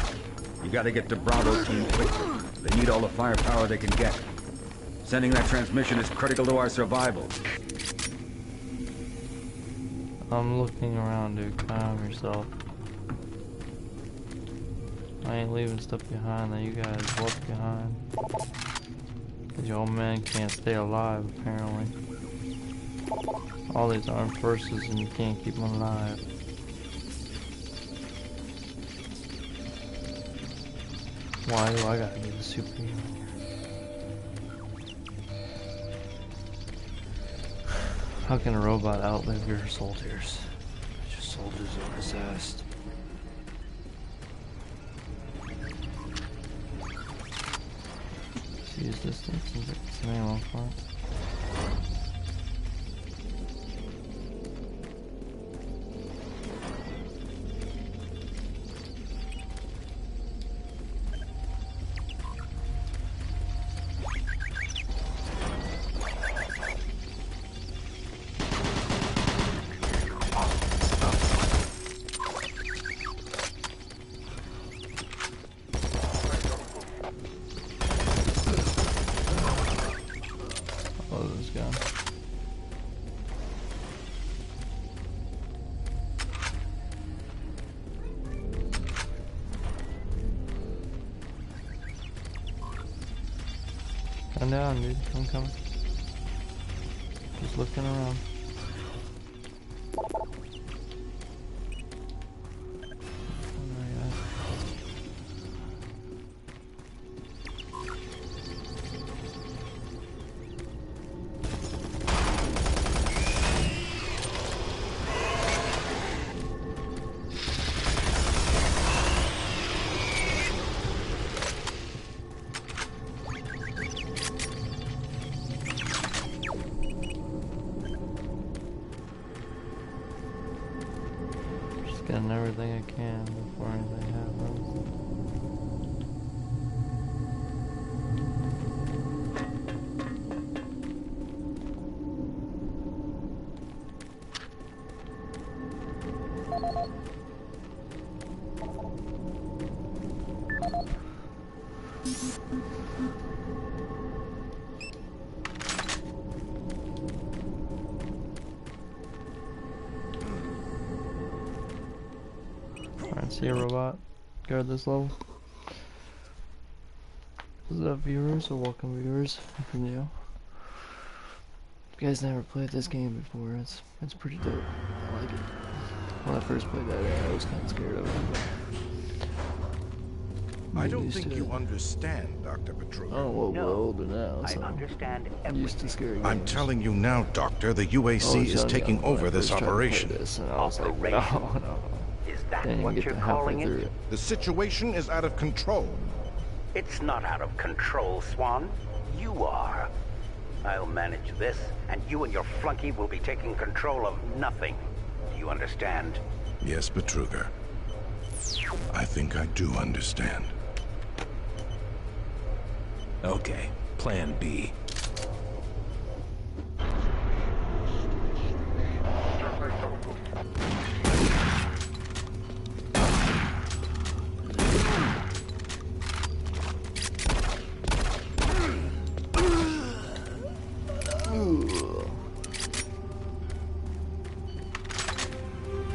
you gotta get to Bravo team quickly. They need all the firepower they can get. Sending that transmission is critical to our survival. I'm looking around, dude. Calm yourself. I ain't leaving stuff behind that you guys left behind. Cause your old man can't stay alive, apparently. All these armed forces and you can't keep them alive. Why do I gotta be the superhero? How can a robot outlive your soldiers? Your soldiers are possessed. Use distance and get some ammo for it. Come down, dude. I'm coming. Just looking around. Getting everything I can before anything happens. See a robot guard this level. What's up, viewers, or welcome viewers if you're new. If you guys never played this game before, it's pretty dope. I like it. When I first played that, I was kind of scared of it. I don't think you understand, Dr. Petruga. Oh, well, we're older now, so I'm used to scary games. I'm telling you now, Doctor, the UAC is taking over this operation. And I was like, no. Is that what you're calling it? The situation is out of control. It's not out of control, Swan. You are. I'll manage this, and you and your flunky will be taking control of nothing. Do you understand? Yes, Petruga. I think I do understand. Okay, Plan B.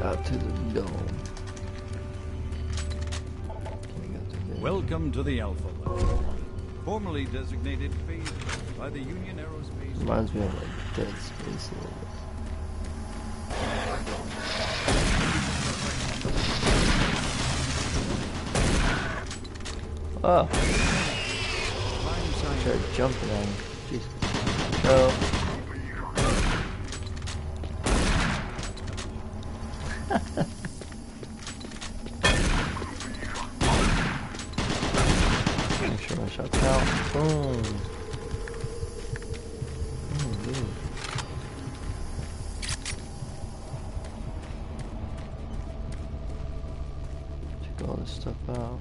out to the dome. Welcome to the Alpha Lab, formerly designated Phase by the Union Aerospace. Reminds me of like Dead Space a little bit. Oh. I tried jumping on him. Jeez. Oh. Make sure my shot's out. Boom. Oh, dude. Check all this stuff out.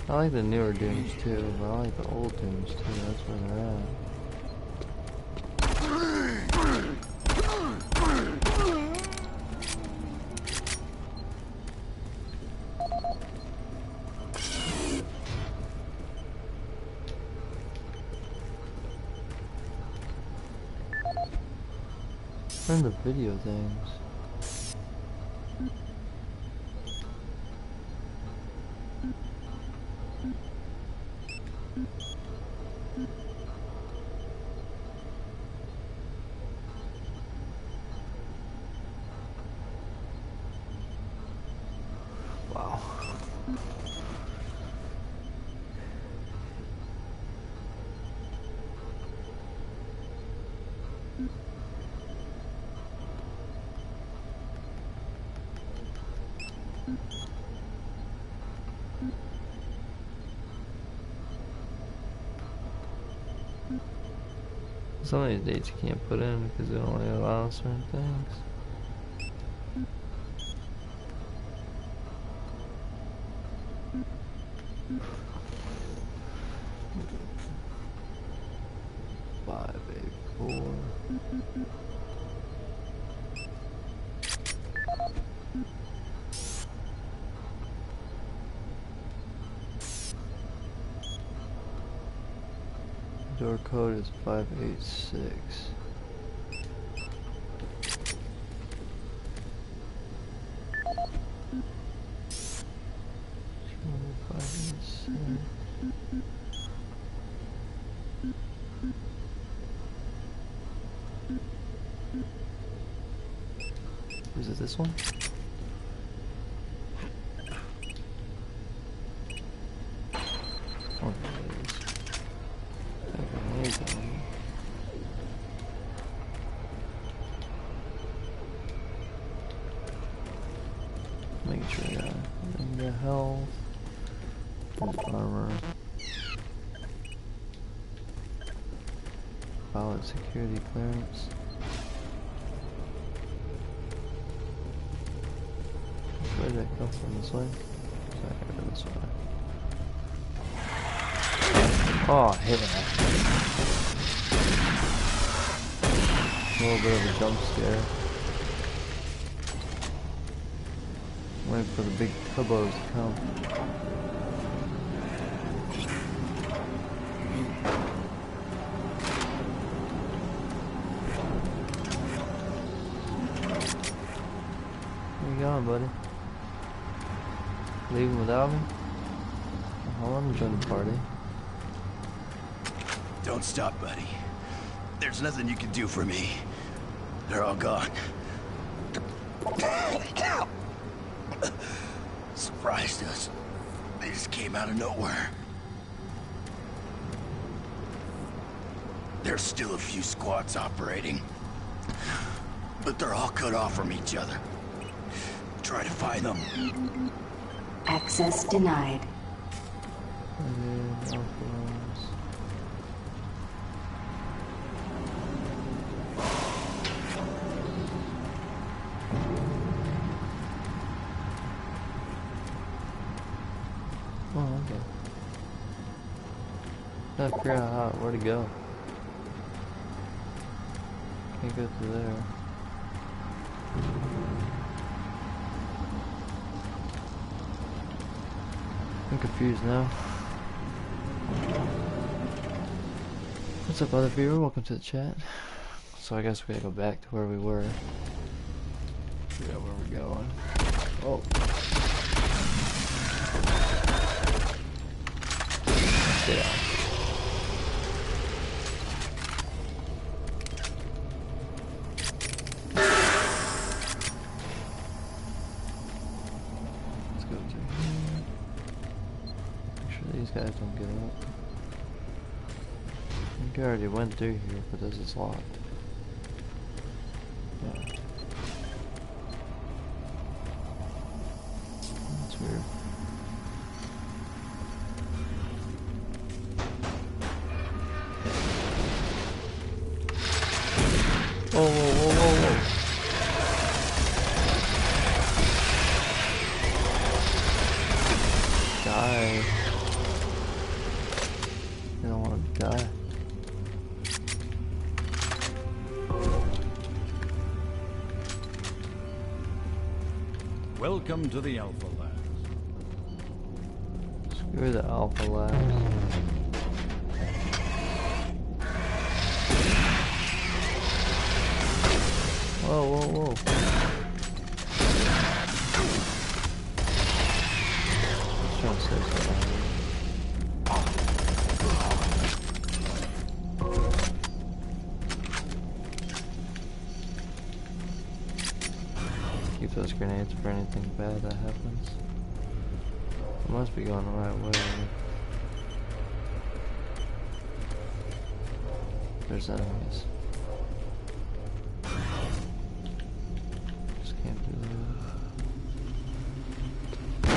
I like the newer Dooms too, but I like the old Dooms too. That's where they're at. Turn the video things. Wow. Some of these dates you can't put in because they only allow certain things. Door code is 586. Is it this one? Oh, make sure I got the health, armor, valid security clearance. Where did it come from? This way? Sorry, this way. Oh, I hit it. A little bit of a jump scare. Waiting for the big turbos to come. Where you going, buddy? Leaving without me? I want to join the party. Don't stop, buddy. There's nothing you can do for me. They're all gone. Surprised us. They just came out of nowhere. There's still a few squads operating, but they're all cut off from each other. Try to find them. Access denied. Oh, okay. Gotta figure out where to go. Can't go through there. I'm confused now. What's up, other viewer? Welcome to the chat. So I guess we gotta go back to where we were. Figure out where we're going. Oh. Get out. Let's go to here. Make sure these guys don't get up. I think I already went through here, but this is locked. Yeah. That's weird. Whoa, whoa, whoa, whoa, whoa. Die. I don't want to die. Welcome to the Alpha Labs. Screw the Alpha Labs. Whoa, whoa, whoa. Just trying to say something. Keep those grenades for anything bad that happens. I must be going the right way. There's enemies. Just can't do that.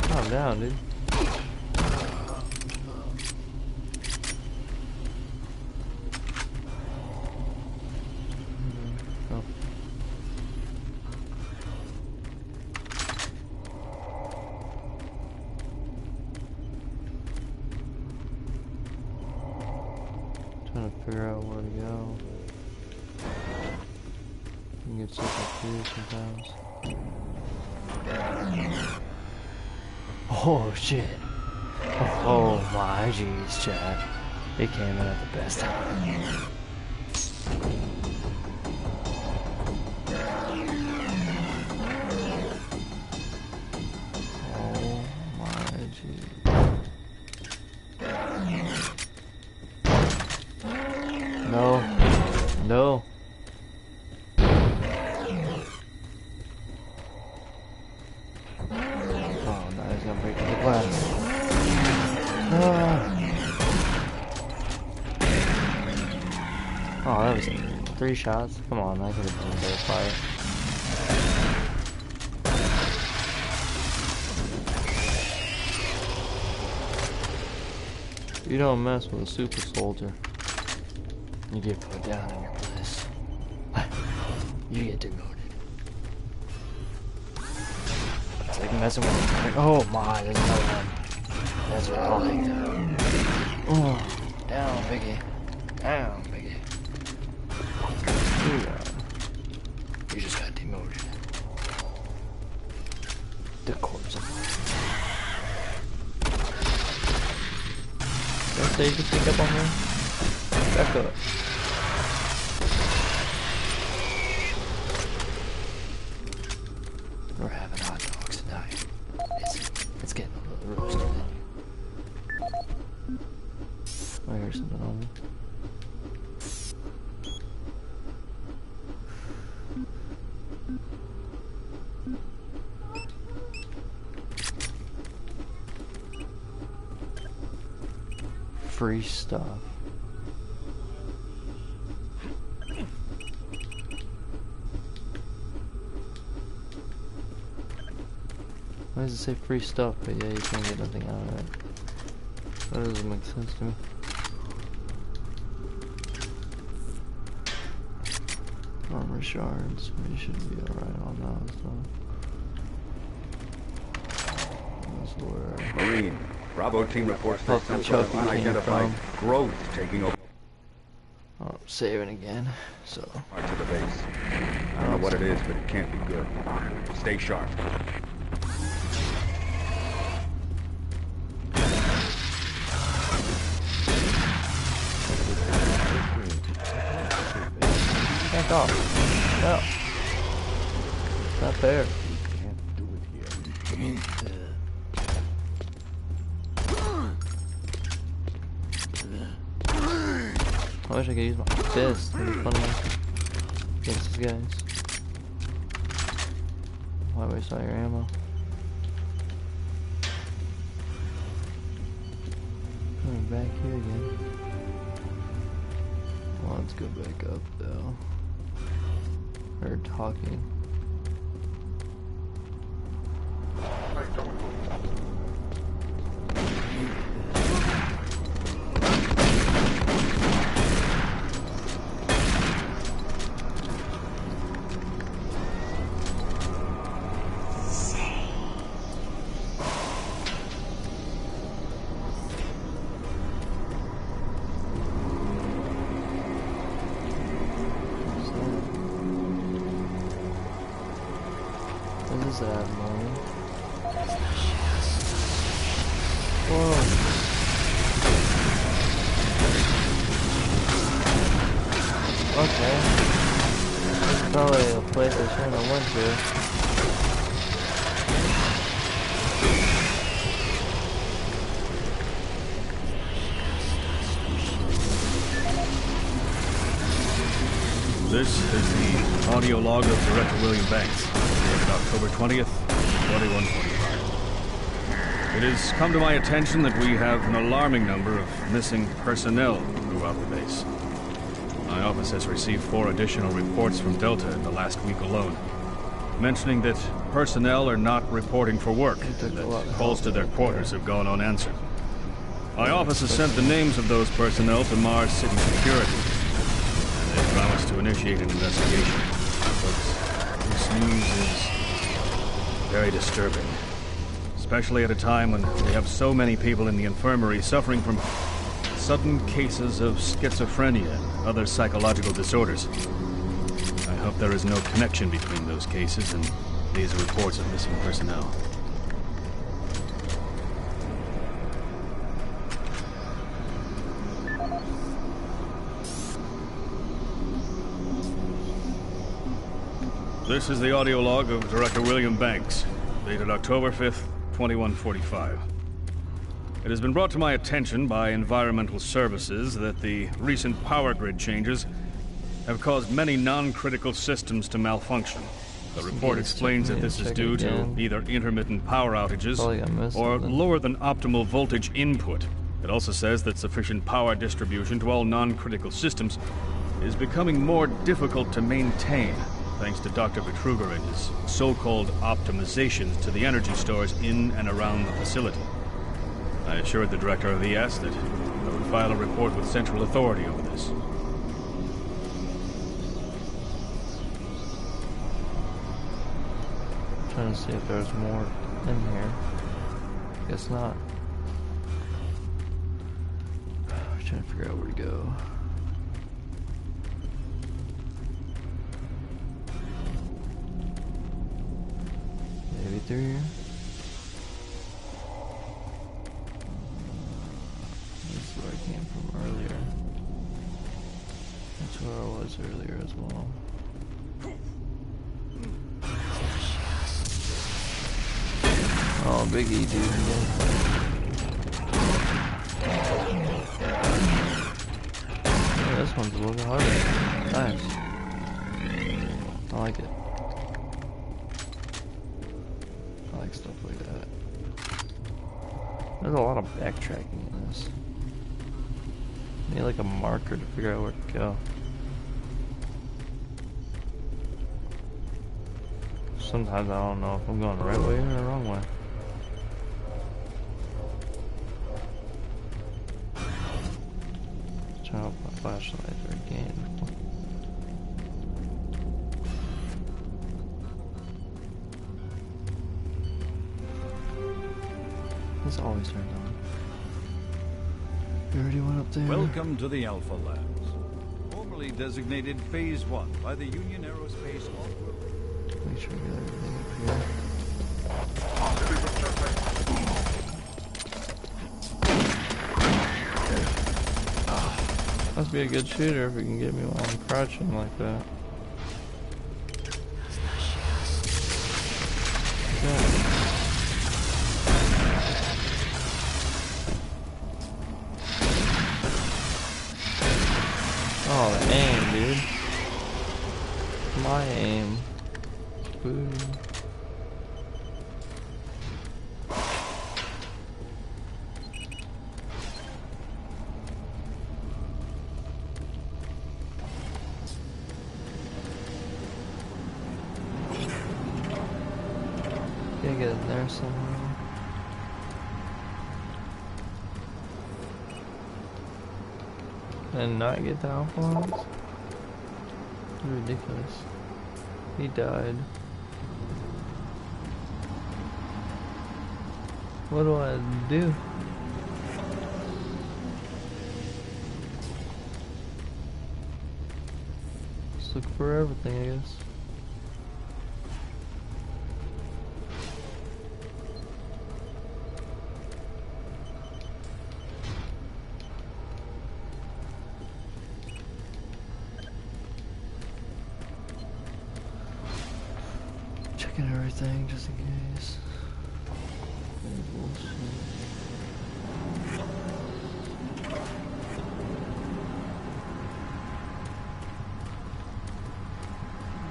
Calm down, dude. Oh. Trying to figure out where to go. You can get so confused sometimes. Oh shit. Oh my jeez, chat. It came in at the best time. Oh my jeez. No. No. Oh, no, he's gonna break the glass. Ah. Oh, that was 3 shots. Come on, I could have been a better fight. You don't mess with a super soldier. You get put down in your place. You get demoted. It's like messing with a... Oh my, there's another one. That's right. Oh, down, Biggie. Down, Biggie. You just got demoted. The corpse of... Don't say you can sneak up on me. Back up. We're having hot dogs tonight. It's getting a little roasted. I hear something on me. Free stuff. Why does it say free stuff, but yeah, you can't get nothing out of it? That doesn't make sense to me. Armor shards. We should be alright on that stuff. That's where... Marine, Bravo team reports that some sort of unidentified growth taking over. Oh, I'm saving again, so... Part to the base. I don't know what it is, but it can't be good. Stay sharp. back off. No. It's not fair. I wish I could use my fist. It'd be funny against these guys. Why waste all your ammo? Coming back here again. Well, let's go back up though. Or talking. This is the audio log of Director William Banks, dated October 20th, 2145. It has come to my attention that we have an alarming number of missing personnel throughout the base. My office has received 4 additional reports from Delta in the last week alone, mentioning that personnel are not reporting for work, and that calls to their quarters have gone unanswered. My office has sent the names of those personnel to Mars City Security. They promised to initiate an investigation, but this news is very disturbing, especially at a time when we have so many people in the infirmary suffering from sudden cases of schizophrenia and other psychological disorders. I hope there is no connection between those cases and these reports of missing personnel. This is the audio log of Director William Banks, dated October 5th, 2145. It has been brought to my attention by Environmental Services that the recent power grid changes have caused many non-critical systems to malfunction. The report explains that this is due to either intermittent power outages or lower than optimal voltage input. It also says that sufficient power distribution to all non-critical systems is becoming more difficult to maintain, thanks to Dr. Betruger and his so-called optimizations to the energy stores in and around the facility. I assured the director of ES that I would file a report with Central Authority over this. Trying to see if there's more in here. Guess not. I'm trying to figure out where to go. Maybe through here? This is where I came from earlier. That's where I was earlier as well. Oh, Big E, dude. Yeah, this one's a little bit harder. Nice. I like it. I like stuff like that. There's a lot of backtracking in this. I need like a marker to figure out where to go. Sometimes I don't know if I'm going the right way or the wrong way. Turn off my flashlight again. This always turns on. You already went up there. Welcome to the Alpha Labs, formerly designated Phase 1 by the Union Aerospace Off-Road. Make sure we get everything up here. Must be a good shooter if he can get me while I'm crouching like that. Oh, the aim, dude. My aim. Boom. Gotta get in there somewhere. And not get down for us? Ridiculous. He died. What do I do? Just look for everything, I guess. Checking everything just in case.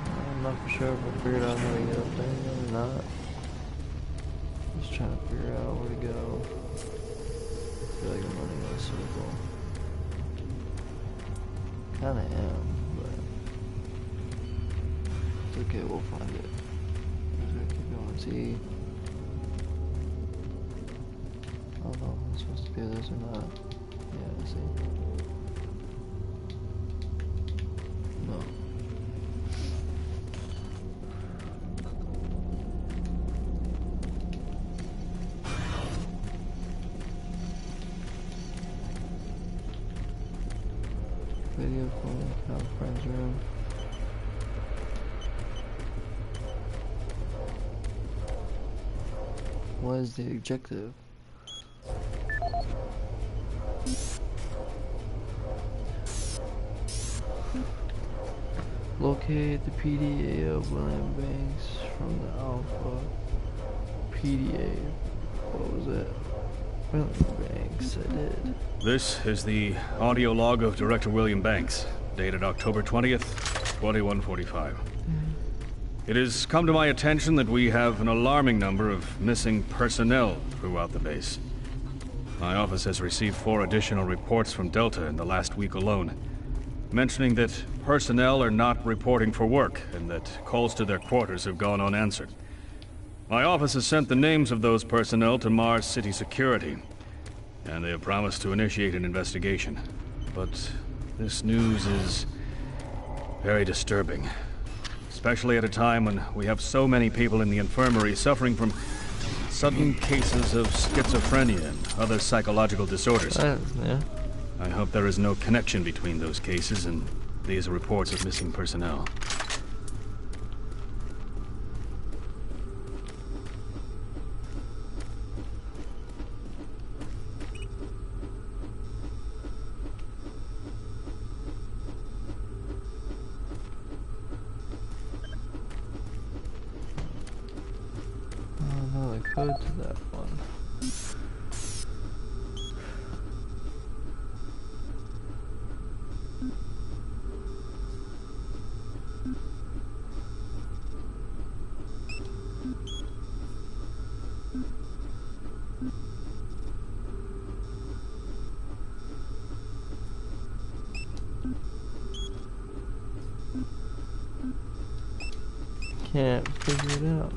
I'm not for sure if I figured out how to get up there or not. Just trying to figure out where to go. I feel like I'm running in a circle. Kinda am, but it's okay, we'll find it. Keep going, see. I don't know if I'm supposed to do this or not. Yeah, see. No. Video phone, out friend's room. What is the objective? Locate the PDA of William Banks from the Alpha PDA. What was it? William Banks, I did. This is the audio log of Director William Banks, dated October 20th, 2145. It has come to my attention that we have an alarming number of missing personnel throughout the base. My office has received 4 additional reports from Delta in the last week alone, mentioning that personnel are not reporting for work and that calls to their quarters have gone unanswered. My office has sent the names of those personnel to Mars City Security, and they have promised to initiate an investigation. But this news is very disturbing, especially at a time when we have so many people in the infirmary suffering from sudden cases of schizophrenia and other psychological disorders. Yeah. I hope there is no connection between those cases and these reports of missing personnel. Oh, I code to that one. Can't figure it out.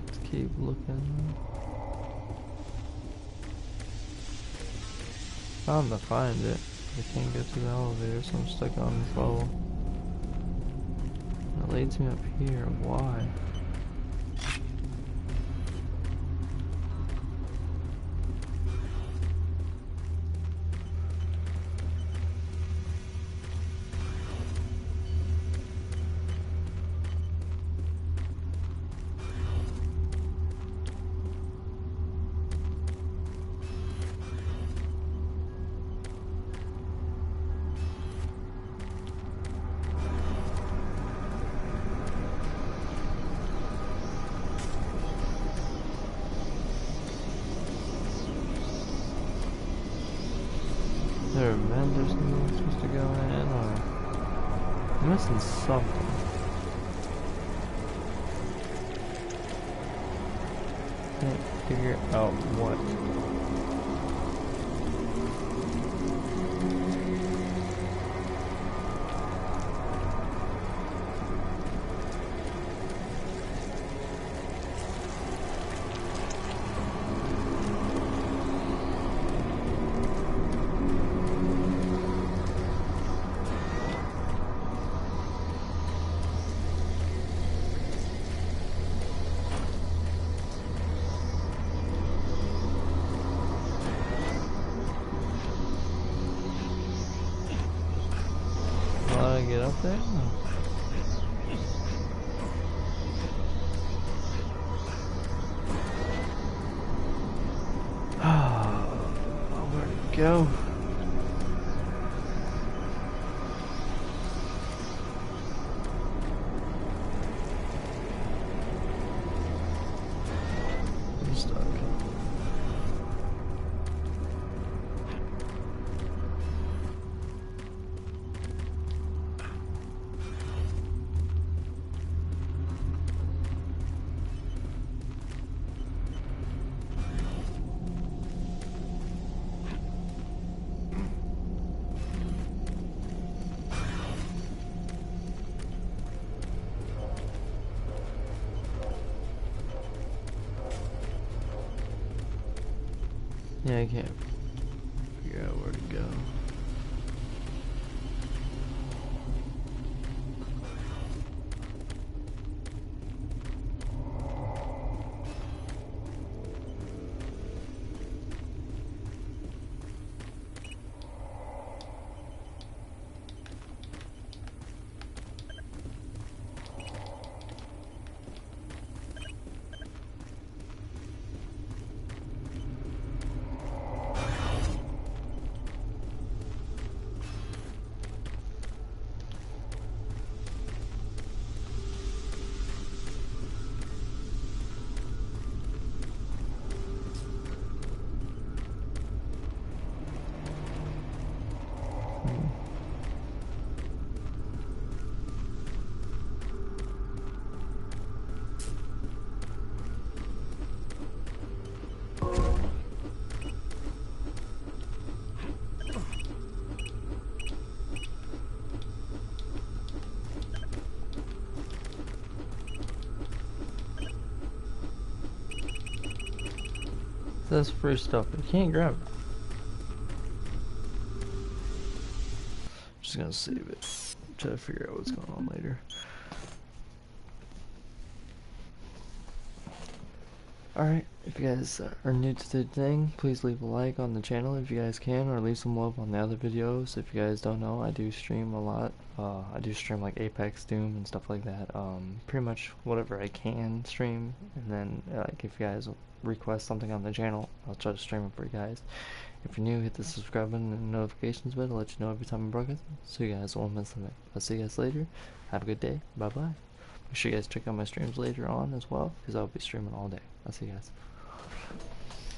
Let's keep looking. Found to find it. I can't get to the elevator, so I'm stuck on this level. It leads me up here. Why? vendors I'm supposed to go in, or I'm missing something. Can't figure out what. Get up there? Where'd it go? I'm stuck. Yeah, I can't figure out where to go. That's free stuff, but you can't grab it. Just gonna save it. Try to figure out what's going on later. Alright, if you guys are new to the thing, please leave a like on the channel if you guys can, or leave some love on the other videos. If you guys don't know, I do stream a lot. I do stream like Apex, Doom, and stuff like that. Pretty much whatever I can stream, and then like if you guys request something on the channel, I'll try to stream it for you guys. If you're new, hit the subscribe button and notifications bell to let you know every time I broadcast, so you guys won't miss something. I'll see you guys later. Have a good day. Bye bye. Make sure you guys check out my streams later on as well, because I'll be streaming all day. I'll see you guys.